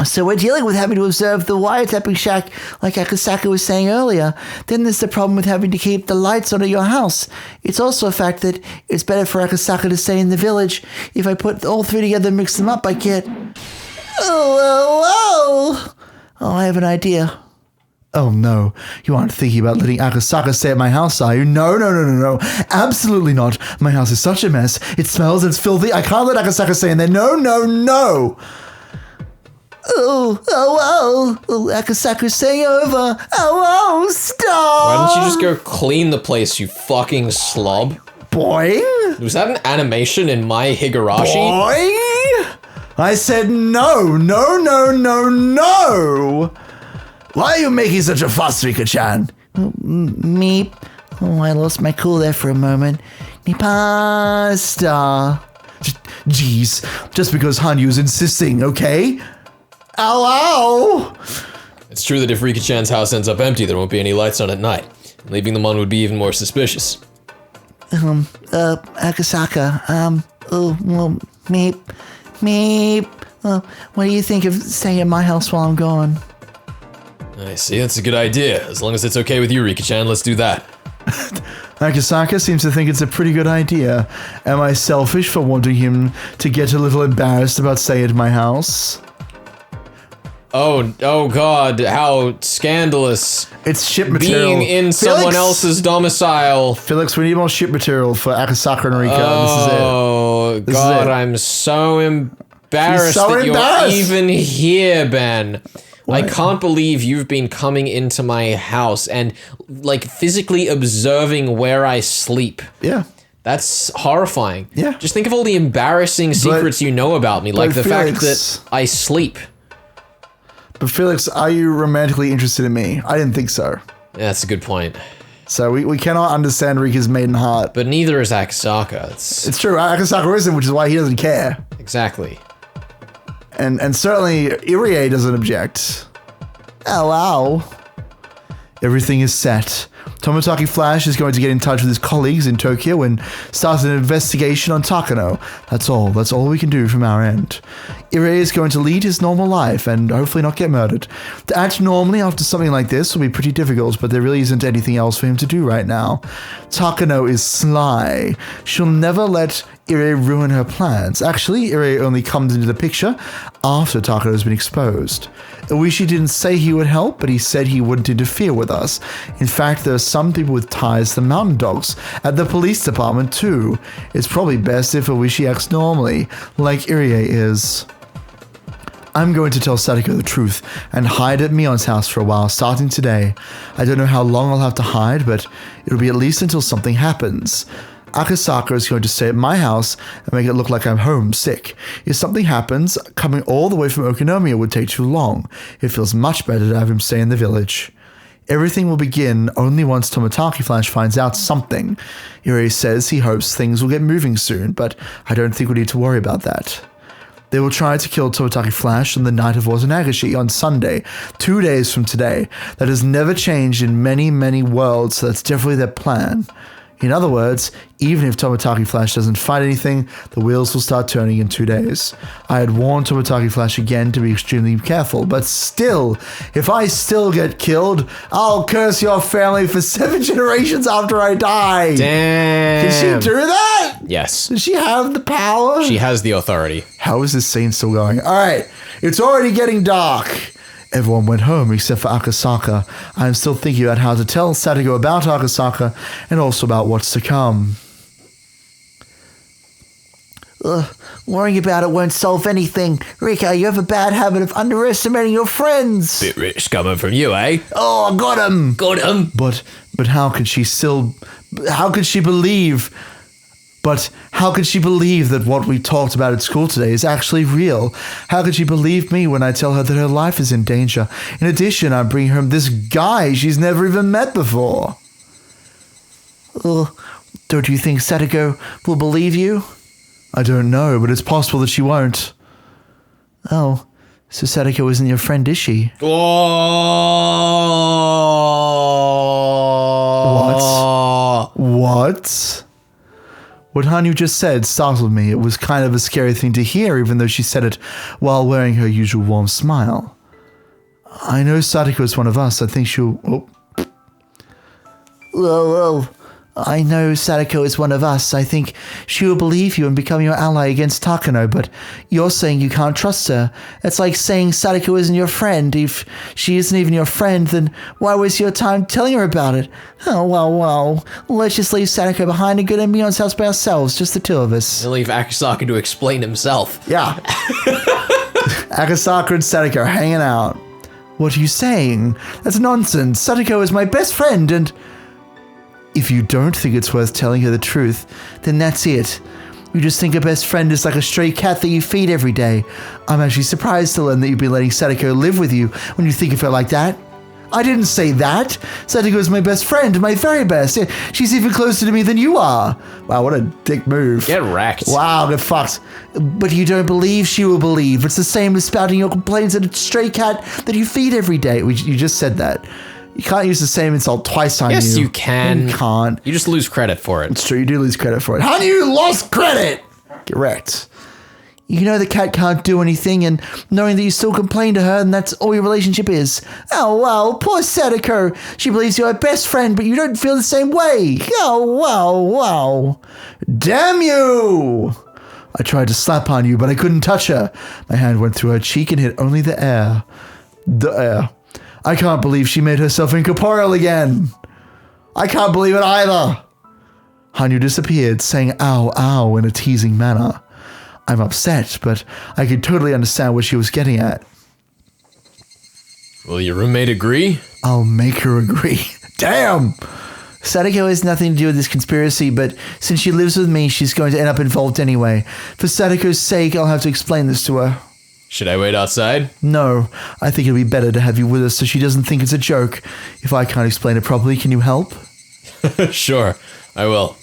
So we're dealing with having to observe the wiretapping shack, like Akasaka was saying earlier. Then there's the problem with having to keep the lights on at your house. It's also a fact that it's better for Akasaka to stay in the village. If I put all three together and mix them up, I get... Oh, I have an idea. Oh no, you aren't thinking about letting Akasaka stay at my house, are you? No. Absolutely not. My house is such a mess. It smells, it's filthy. I can't let Akasaka stay in there. No. Oh, Akasaku's staying over. Stop.
Why don't you just go clean the place, you fucking slob?
Boing.
Was that an animation in my Higurashi?
Boing. I said no. Why are you making such a fuss, Rika-chan? Meep. Oh, I lost my cool there for a moment. Pasta. Jeez, just because Hanyu's insisting, okay? Ow!
It's true that if Rika-chan's house ends up empty, there won't be any lights on at night. Leaving them on would be even more suspicious.
Akasaka, meep. What do you think of staying at my house while I'm gone?
I see, that's a good idea. As long as it's okay with you, Rika-chan, let's do that.
Akasaka seems to think it's a pretty good idea. Am I selfish for wanting him to get a little embarrassed about staying at my house?
Oh God, how scandalous.
It's ship material.
Being in someone else's domicile.
Felix, we need more ship material for Akasaka and Rika.
Oh,
this is it.
God, I'm so embarrassed that you're even here, Ben. What? I can't believe you've been coming into my house and, like, physically observing where I sleep.
Yeah.
That's horrifying.
Yeah.
Just think of all the embarrassing secrets you know about me, like the fact that I sleep.
But Felix, are you romantically interested in me? I didn't think so.
Yeah, that's a good point.
So we cannot understand Rika's maiden heart.
But neither is Akasaka.
It's true, Akasaka isn't, which is why he doesn't care.
Exactly.
And certainly Irie doesn't object. Ow. Everything is set. Tomotaki Flash is going to get in touch with his colleagues in Tokyo and start an investigation on Takano. That's all we can do from our end. Irie is going to lead his normal life and hopefully not get murdered. To act normally after something like this will be pretty difficult, but there really isn't anything else for him to do right now. Takano is sly. She'll never let Irie ruin her plans. Actually, Irie only comes into the picture after Takano has been exposed. Oishi didn't say he would help, but he said he wouldn't interfere with us. In fact, there are some people with ties to the mountain dogs at the police department too. It's probably best if Oishi acts normally, like Irie is. I'm going to tell Sadako the truth and hide at Mion's house for a while, starting today. I don't know how long I'll have to hide, but it'll be at least until something happens. Akasaka is going to stay at my house and make it look like I'm homesick. If something happens, coming all the way from Okonomiya would take too long. It feels much better to have him stay in the village. Everything will begin only once Tomotaki Flash finds out something. Irie says he hopes things will get moving soon, but I don't think we need to worry about that. They will try to kill Tomitaki Flash on the night of Watanagashi on Sunday, 2 days from today. That has never changed in many, many worlds, so that's definitely their plan. In other words, even if Tomitaki Flash doesn't fight anything, the wheels will start turning in 2 days. I had warned Tomitaki Flash again to be extremely careful, but still, if I still get killed, I'll curse your family for 7 generations after I die.
Damn.
Can she do that?
Yes.
Does she have the power?
She has the authority.
How is this scene still going? All right, it's already getting dark. Everyone went home except for Akasaka. I am still thinking about how to tell Satoko about Akasaka and also about what's to come. Worrying about it won't solve anything. Rika, you have a bad habit of underestimating your friends.
Bit rich coming from you, eh?
Oh, I got him.
Got him.
But how could she believe... But how could she believe that what we talked about at school today is actually real? How could she believe me when I tell her that her life is in danger? In addition, I'm bringing her this guy she's never even met before. Don't you think Satoko will believe you? I don't know, but it's possible that she won't. Oh, so Satoko isn't your friend, is she?
Oh.
What? What Hanyu just said startled me. It was kind of a scary thing to hear, even though she said it while wearing her usual warm smile. I know Satoko is one of us. I think she'll... Well, I know Satoko is one of us. I think she will believe you and become your ally against Takano, but you're saying you can't trust her. It's like saying Satoko isn't your friend. If she isn't even your friend, then why waste your time telling her about it? Oh, well. Let's just leave Satoko behind and go to Mion's house by ourselves, just the two of us.
He'll leave Akasaka to explain himself.
Yeah. Akasaka and Satoko are hanging out. What are you saying? That's nonsense. Satoko is my best friend and... If you don't think it's worth telling her the truth, then that's it. You just think a best friend is like a stray cat that you feed every day. I'm actually surprised to learn that you've been letting Satoko live with you when you think of her like that. I didn't say that. Satoko is my best friend, my very best. She's even closer to me than you are. Wow, what a dick move.
Get wrecked.
Wow, get fucked. But you don't believe she will believe. It's the same as spouting your complaints at a stray cat that you feed every day. You just said that. You can't use the same insult twice on you.
Yes, you can.
You can't.
You just lose credit for it.
It's true, you do lose credit for it. How do you lost credit? Correct. You know the cat can't do anything, and knowing that you still complain to her, and that's all your relationship is. Oh, wow, poor Satoko. She believes you're her best friend, but you don't feel the same way. Oh, wow. Damn you! I tried to slap on you, but I couldn't touch her. My hand went through her cheek and hit only the air. I can't believe she made herself incorporeal again. I can't believe it either. Hanyu disappeared, saying ow, ow in a teasing manner. I'm upset, but I could totally understand what she was getting at.
Will your roommate agree?
I'll make her agree. Damn! Satoko has nothing to do with this conspiracy, but since she lives with me, she's going to end up involved anyway. For Satoko's sake, I'll have to explain this to her.
Should I wait outside?
No, I think it'll be better to have you with us so she doesn't think it's a joke. If I can't explain it properly, can you help?
Sure, I will.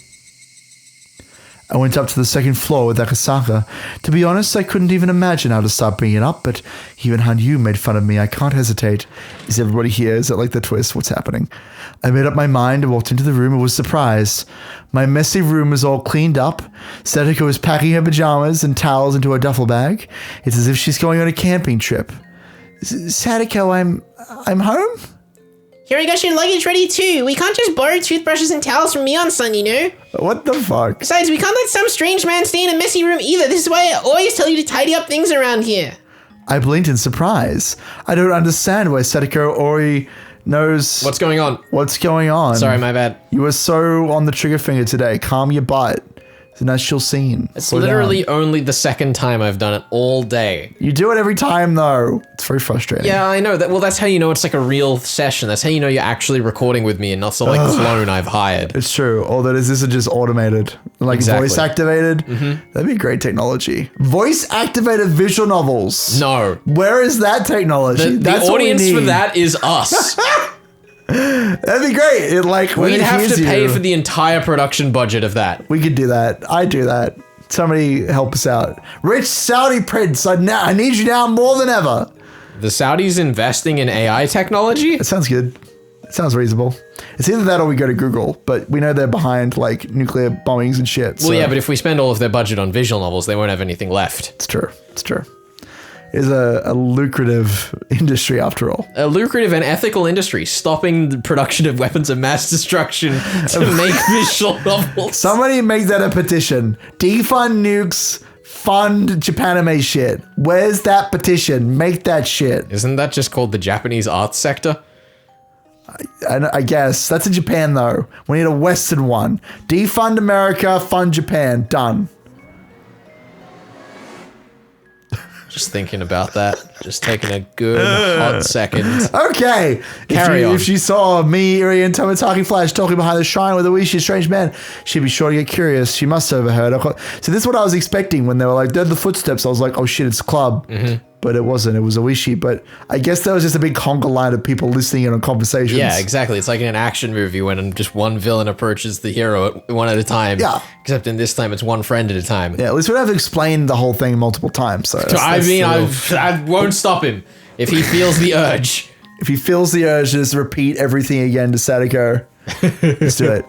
I went up to the second floor with Akasaka. To be honest, I couldn't even imagine how to start bringing it up, but even Hanyu made fun of me. I can't hesitate. Is everybody here? Is that like the twist? What's happening? I made up my mind and walked into the room and was surprised. My messy room was all cleaned up. Satoko was packing her pajamas and towels into her duffel bag. It's as if she's going on a camping trip. Satoko, I'm home?
Here, I got your luggage ready too. We can't just borrow toothbrushes and towels from Mion-san, you know?
What the fuck?
Besides, we can't let some strange man stay in a messy room either. This is why I always tell you to tidy up things around here.
I blinked in surprise. I don't understand why Satoko already knows...
What's going on?
What's going on?
Sorry, my bad.
You were so on the trigger finger today. Calm your butt. It's a nice chill scene.
It's
Slow
literally
down.
only the second time I've done it all day.
You do it every time, though. It's very frustrating.
Yeah, I know. Well, that's how you know it's like a real session. That's how you know you're actually recording with me and not some like clone I've hired.
It's true. Although this isn't just automated. Like
Exactly.
voice activated. That'd be great technology. Voice activated visual novels.
No.
Where is that technology?
The
That's what we
audience for
need.
that is us.
That'd be great. It, like, when
We'd
it
have
hears
to pay
you,
for the entire production budget of that.
We could do that. I do that. Somebody help us out. Rich Saudi prince, I need you now more than ever.
The Saudis investing in AI technology?
It sounds good. It sounds reasonable. It's either that or we go to Google, but we know they're behind like nuclear bombings and shit.
Well, yeah, but if we spend all of their budget on visual novels, they won't have anything left.
It's true. It is a lucrative industry after all.
A lucrative and ethical industry, stopping the production of weapons of mass destruction to make visual novels.
Somebody make that a petition. Defund nukes, fund Japanime shit. Where's that petition? Make that shit.
Isn't that just called the Japanese arts sector?
I guess. That's in Japan, though. We need a Western one. Defund America, fund Japan. Done.
Just thinking about that. Just taking a good hot second.
Okay.
Carry on.
If she saw me, Iri, and Tomotaki Flash talking behind the shrine with a Wishi, strange man, she'd be sure to get curious. She must have overheard. So this is what I was expecting when they were like, they're the footsteps. I was like, oh shit, it's Club. Mm-hmm. But it wasn't. It was a Wishi. But I guess there was just a big conga line of people listening in on conversations.
Yeah, exactly. It's like in an action movie when just one villain approaches the hero one at a time.
Yeah.
Except in this time, it's one friend at a time.
Yeah, at least we don't have to explain the whole thing multiple times. So
I won't stop him if he feels the urge.
If he feels the urge to just repeat everything again to Sadako, let's do it.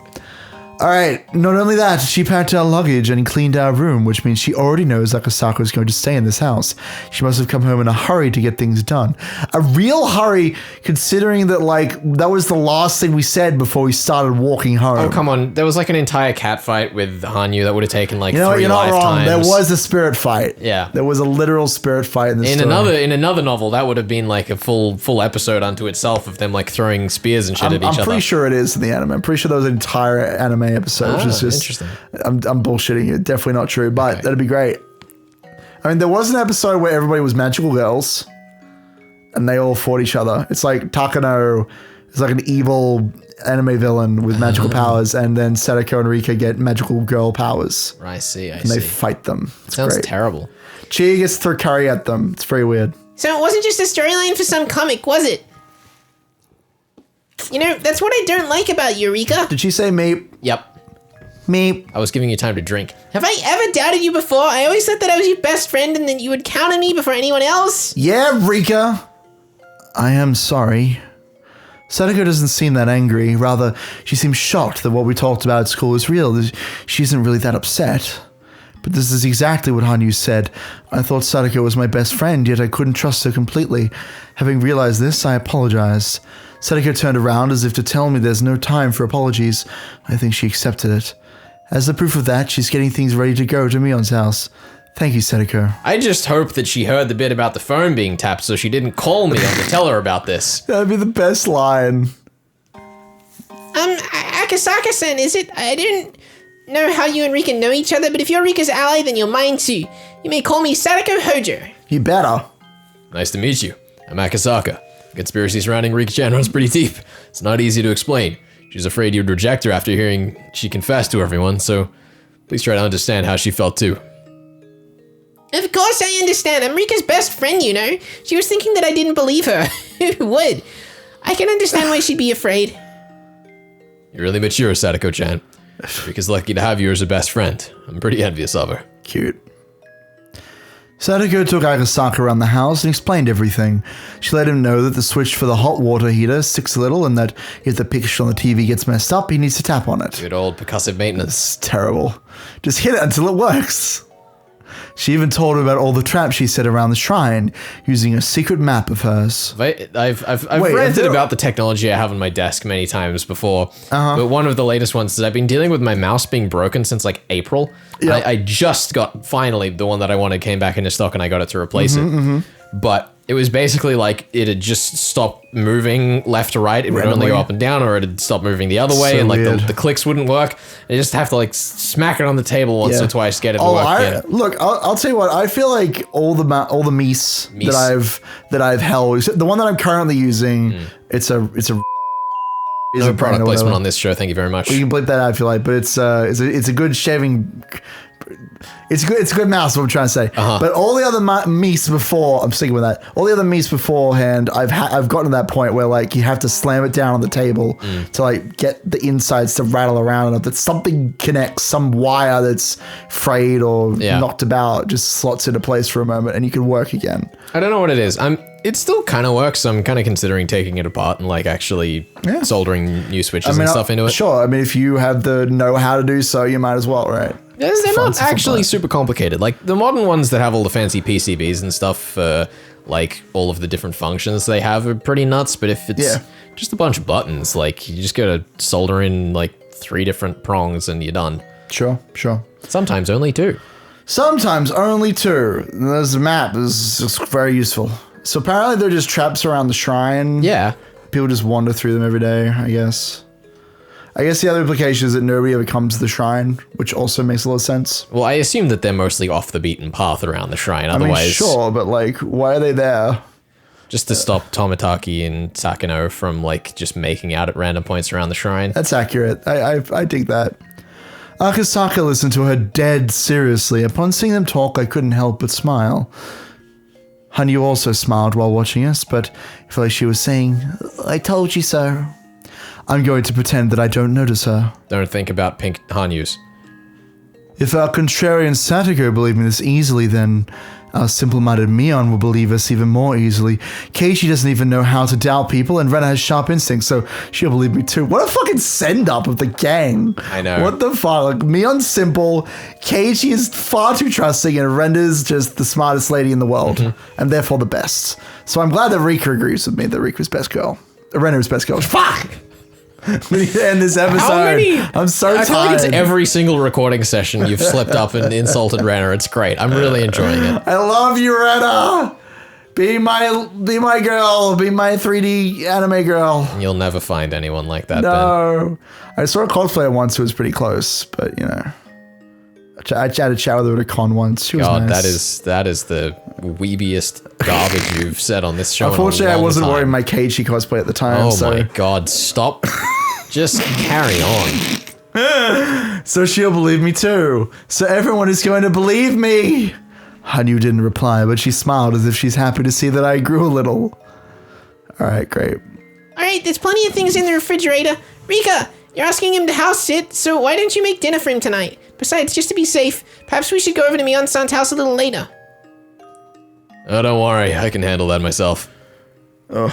All right, not only that, she packed our luggage and cleaned our room, which means she already knows Akasaka is going to stay in this house. She must have come home in a hurry to get things done. A real hurry, considering that, like, that was the last thing we said before we started walking home.
Oh, come on. There was like an entire cat fight with Hanyu that would have taken like 3 lifetimes.
You're not wrong. There was a spirit fight.
Yeah.
There was a literal spirit fight in this story.
In another novel, that would have been like a full episode unto itself of them like throwing spears and shit at each other.
I'm pretty sure it is in the anime. I'm pretty sure there was an entire anime episode, which is just
interesting.
I'm bullshitting you. Definitely not true, but that'd be great. I mean, there was an episode where everybody was magical girls and they all fought each other. It's like Takano is like an evil anime villain with magical powers, and then Sadako and Rika get magical girl powers.
I see.
And they fight them. It's
Sounds
great.
terrible.
Chi gets to throw curry at them. It's very weird.
So it wasn't just a storyline for some comic, was it? You know, that's what I don't like about Eureka.
Did she say meep?
Yep.
Meep.
I was giving you time to drink.
Have I ever doubted you before? I always thought that I was your best friend and that you would count on me before anyone else.
Yeah, Rika. I am sorry. Sadako doesn't seem that angry. Rather, she seems shocked that what we talked about at school is real. She isn't really that upset. But this is exactly what Hanyu said. I thought Sadako was my best friend, yet I couldn't trust her completely. Having realized this, I apologized. Sadako turned around as if to tell me there's no time for apologies. I think she accepted it. As the proof of that, she's getting things ready to go to Mion's house. Thank you, Sadako.
I just hope that she heard the bit about the phone being tapped so she didn't call me to tell her about this.
That'd be the best line.
Akasaka-san, is it? I didn't know how you and Rika know each other, but if you're Rika's ally, then you're mine too. You may call me Sadako Hojo.
You better.
Nice to meet you. I'm Akasaka. The conspiracy surrounding Rika-chan runs pretty deep. It's not easy to explain. She's afraid you'd reject her after hearing she confessed to everyone, so please try to understand how she felt too.
Of course I understand. I'm Rika's best friend, you know. She was thinking that I didn't believe her. Who would? I can understand why she'd be afraid.
You're really mature, Sadako-chan. Rika's lucky to have you as a best friend. I'm pretty envious of her.
Cute. Sadako took Akasaka around the house and explained everything. She let him know that the switch for the hot water heater sticks a little and that if the picture on the TV gets messed up, he needs to tap on it.
Good old percussive maintenance.
It's terrible. Just hit it until it works. She even told him about all the traps she set around the shrine, using a secret map of hers.
I've ranted about the technology I have on my desk many times before, but one of the latest ones is I've been dealing with my mouse being broken since like April.
Yep.
I just got, finally, the one that I wanted came back into stock and I got it to replace it. But it was basically like it had just stopped moving left to right. It would only go up and down, or it had stopped moving the other way,
So
and like
weird.
the clicks wouldn't work. And you just have to like smack it on the table once or twice to get it to work again.
Look, I'll tell you what. I feel like all the Mies that I've held, the one that I'm currently using, it's a
No product placement on this show. Thank you very much.
You can bleep that out if you like, but it's a good shaving it's good. It's a good mouse. Is what I'm trying to say. But all the other meats before, I'm sticking with that. All the other meats beforehand, I've gotten to that point where like you have to slam it down on the table to like get the insides to rattle around, and that something connects, some wire that's frayed or knocked about, just slots into place for a moment, and you can work again.
I don't know what it is. It still kind of works. So I'm kind of considering taking it apart and like actually soldering new switches and stuff into it.
Sure. I mean, if you have the know-how to do so, you might as well, right?
They're not actually super complicated. Like the modern ones that have all the fancy PCBs and stuff, like all of the different functions they have are pretty nuts. But if it's just a bunch of buttons, like you just gotta solder in like 3 different prongs and you're done.
Sure.
Sometimes only 2.
Sometimes only 2. There's a map. This is very useful. So apparently they're just traps around the shrine.
Yeah.
People just wander through them every day, I guess. The other implication is that nobody ever comes to the shrine, which also makes a lot of sense.
Well, I assume that they're mostly off the beaten path around the shrine. Otherwise,
I mean, sure, but like, why are they there?
Just to stop Tomitaki and Sakano from like just making out at random points around the shrine.
That's accurate. I dig that. Akasaka listened to her dead seriously. Upon seeing them talk, I couldn't help but smile. Hanyu also smiled while watching us, but I felt like she was saying, I told you so. I'm going to pretend that I don't notice her.
Don't think about pink Hanyus.
If our contrarian Satoko believed me this easily, then our simple-minded Mion will believe us even more easily. Keiichi doesn't even know how to doubt people, and Rena has sharp instincts, so she'll believe me too. What a fucking send-up of the gang.
I know.
What the fuck? Like, Mion's simple, Keiichi is far too trusting, and Rena's just the smartest lady in the world, and therefore the best. So I'm glad that Rika agrees with me that Rika's best girl. Rena's best girl. Fuck! We need to end this episode. I'm so tired.
I feel like it's every single recording session you've slipped up and insulted Rena. It's great. I'm really enjoying it.
I love you, Rena. Be my girl. Be my 3D anime girl.
You'll never find anyone like that,
No. I saw a cosplayer once who was pretty close, but you know. I had a chat with her at a con once. She was nice.
that is the weebiest garbage you've said on this show.
Unfortunately, I wasn't wearing my Keiichi cosplay at the time.
Oh my god, stop. Just carry on.
So she'll believe me too. So everyone is going to believe me. Hanyu didn't reply, but she smiled as if she's happy to see that I grew a little. All right, great.
All right, there's plenty of things in the refrigerator. Rika, you're asking him to house sit, so why don't you make dinner for him tonight? Besides, just to be safe, perhaps we should go over to Mion-san's house a little later.
Oh, don't worry. I can handle that myself.
Oh,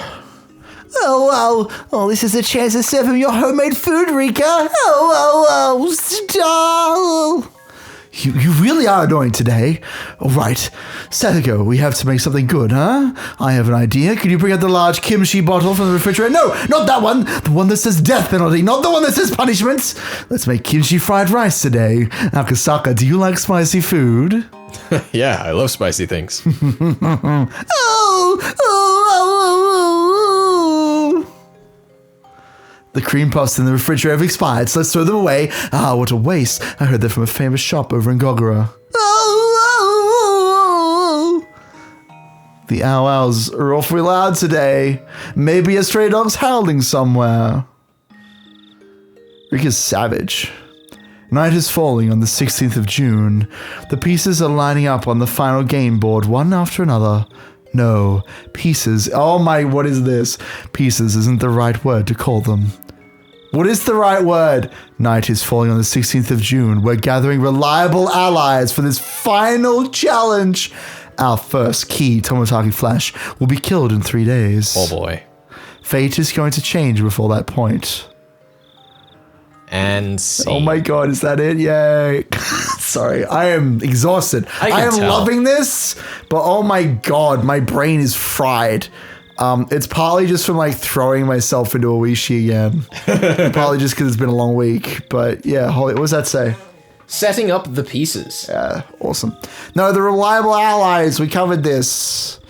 this is a chance to serve him your homemade food, Rika. Stop. You really are annoying today. All right, Satoko, we have to make something good, huh? I have an idea. Could you bring out the large kimchi bottle from the refrigerator? No, not that one. The one that says death penalty, not the one that says punishment. Let's make kimchi fried rice today. Akasaka, do you like spicy food?
Yeah, I love spicy things.
The cream puffs in the refrigerator have expired, so let's throw them away. Ah, what a waste. I heard they're from a famous shop over in Gogura. The ow-ows are awfully loud today. Maybe a stray dog's howling somewhere. Rika's savage. Night is falling on the 16th of June. The pieces are lining up on the final game board, one after another. No, pieces. Oh my, what is this? Pieces isn't the right word to call them. What is the right word? Night is falling on the 16th of June. We're gathering reliable allies for this final challenge. Our first key Tomitaki Flash will be killed in 3 days.
Oh boy.
Fate is going to change before that point.
And see.
Oh my god, is that it? Yay. Sorry, I am exhausted. I am loving this, but oh my god, my brain is fried. It's partly just from like throwing myself into Oishi again. Probably just because it's been a long week. But yeah, what does that say?
Setting up the pieces.
Yeah, awesome. No, the reliable allies. We covered this.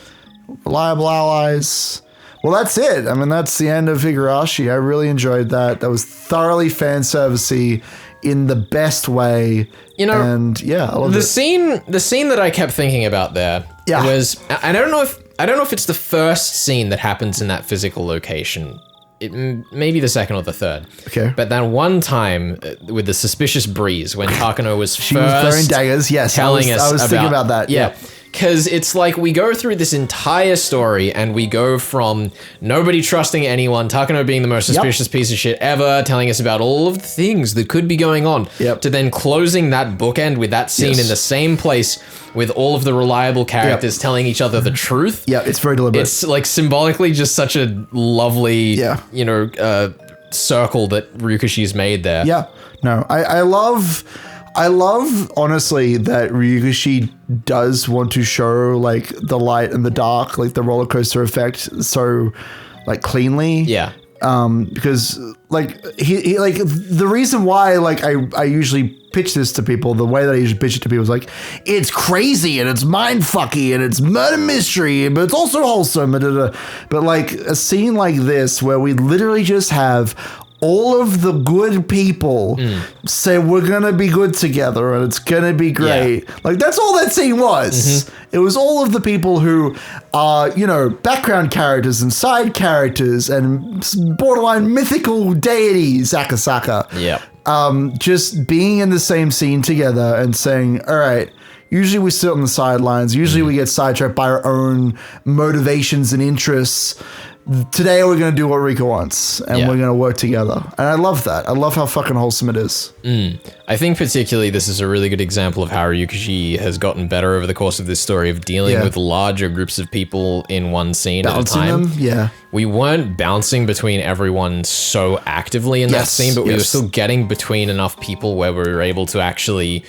Reliable allies. Well, that's it. I mean, that's the end of Higurashi. I really enjoyed that. That was thoroughly fan servicey in the best way. You know, and yeah, I love
the scene that I kept thinking about there was, I don't know if it's the first scene that happens in that physical location maybe the second or the third.
Okay.
But then one time with the suspicious breeze when Takano was
She was throwing daggers. Yes,
telling
I was thinking about that.
Yeah. Because it's like we go through this entire story and we go from nobody trusting anyone, Takano being the most suspicious piece of shit ever, telling us about all of the things that could be going on, to then closing that bookend with that scene in the same place with all of the reliable characters telling each other the truth.
Yeah, it's very deliberate.
It's like symbolically just such a lovely, circle that Ryukishi's made there.
Yeah. No, I love honestly that Ryukishi does want to show like the light and the dark, like the roller coaster effect so like cleanly.
Yeah.
Because like he like the reason why like I usually pitch this to people, the way that I usually pitch it to people is like, it's crazy and it's mind fucky and it's murder mystery, but it's also wholesome. But like a scene like this where we literally just have all of the good people say we're gonna be good together and it's gonna be great. Yeah. Like that's all that scene was. It was all of the people who are, background characters and side characters and borderline mythical deities, Akasaka.
Yeah.
Just being in the same scene together and saying, all right, usually we sit on the sidelines. Usually we get sidetracked by our own motivations and interests. Today we're going to do what Rika wants and we're going to work together. And I love that. I love how fucking wholesome it is.
I think particularly this is a really good example of how Ryukishi has gotten better over the course of this story of dealing with larger groups of people in one scene
Balancing
at a time.
them, yeah.
We weren't bouncing between everyone so actively in that scene, but we were still getting between enough people where we were able to actually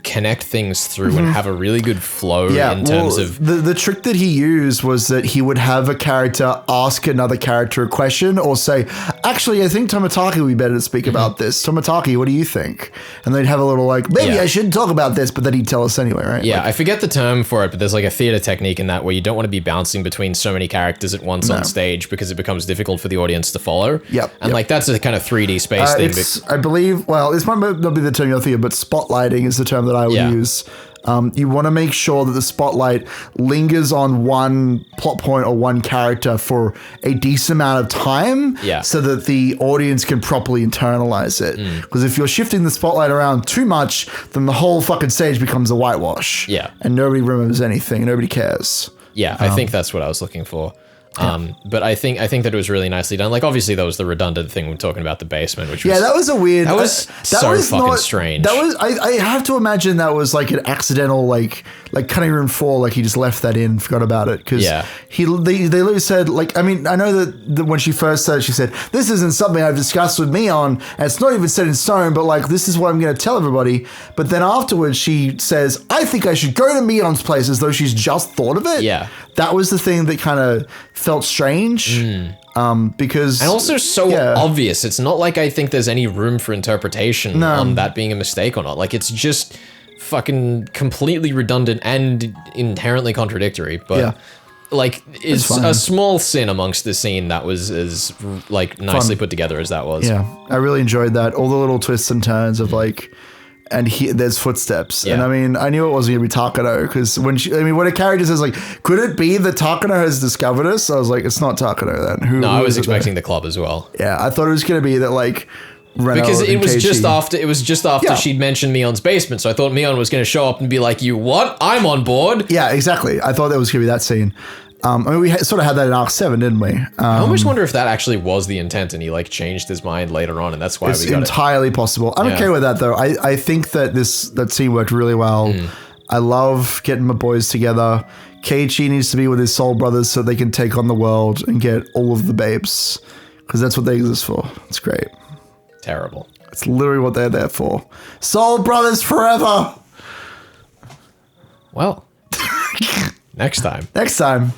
connect things through and have a really good flow in terms of
the trick that he used was that he would have a character ask another character a question or say, actually, I think Toмотaki would be better to speak about this. Toмотaki, what do you think? And they'd have a little like, maybe I shouldn't talk about this, but then he'd tell us anyway, right?
Yeah, I forget the term for it, but there's like a theater technique in that where you don't want to be bouncing between so many characters at once on stage because it becomes difficult for the audience to follow. And like that's a kind of 3D space thing.
I believe, well, this might not be the term you're thinking, but spotlighting is the term that I would use. You want to make sure that the spotlight lingers on one plot point or one character for a decent amount of time so that the audience can properly internalize it. Because if you're shifting the spotlight around too much, then the whole fucking stage becomes a whitewash. And nobody remembers anything. Nobody cares.
I think that's what I was looking for. But I think that it was really nicely done. Like obviously that was the redundant thing when talking about the basement, which was
that was a weird.
That was fucking strange.
That was I have to imagine that was like an accidental like cutting room floor. Like he just left that in, forgot about it because they literally said like I mean I know that when she first said she said this isn't something I've discussed with Mion and it's not even set in stone, but like this is what I'm going to tell everybody. But then afterwards she says I think I should go to Mion's place as though she's just thought of it. That was the thing that kind of felt strange because...
And also so obvious. It's not like I think there's any room for interpretation on that being a mistake or not. Like, it's just fucking completely redundant and inherently contradictory. But, like, it's a small sin amongst the scene that was as, like, nicely put together as that was.
Yeah, I really enjoyed that. All the little twists and turns of, like... And there's footsteps. And I mean, I knew it wasn't going to be Takano because when a character says like, could it be that Takano has discovered us? I was like, it's not Takano then. Who
I was expecting the club as well.
Yeah, I thought it was going to be that like, Renault
because it was just after she'd mentioned Mion's basement. So I thought Mion was going to show up and be like, you what? I'm on board.
Yeah, exactly. I thought that was going to be that scene. I mean, we sort of had that in Arc 7, didn't we?
I almost wonder if that actually was the intent and he like changed his mind later on and that's why we got it.
It's entirely possible. I'm okay with that though. I think that that scene worked really well. I love getting my boys together. Keiichi needs to be with his soul brothers so they can take on the world and get all of the babes because that's what they exist for. It's great.
Terrible.
It's literally what they're there for. Soul brothers forever.
Well, next time.
Next time.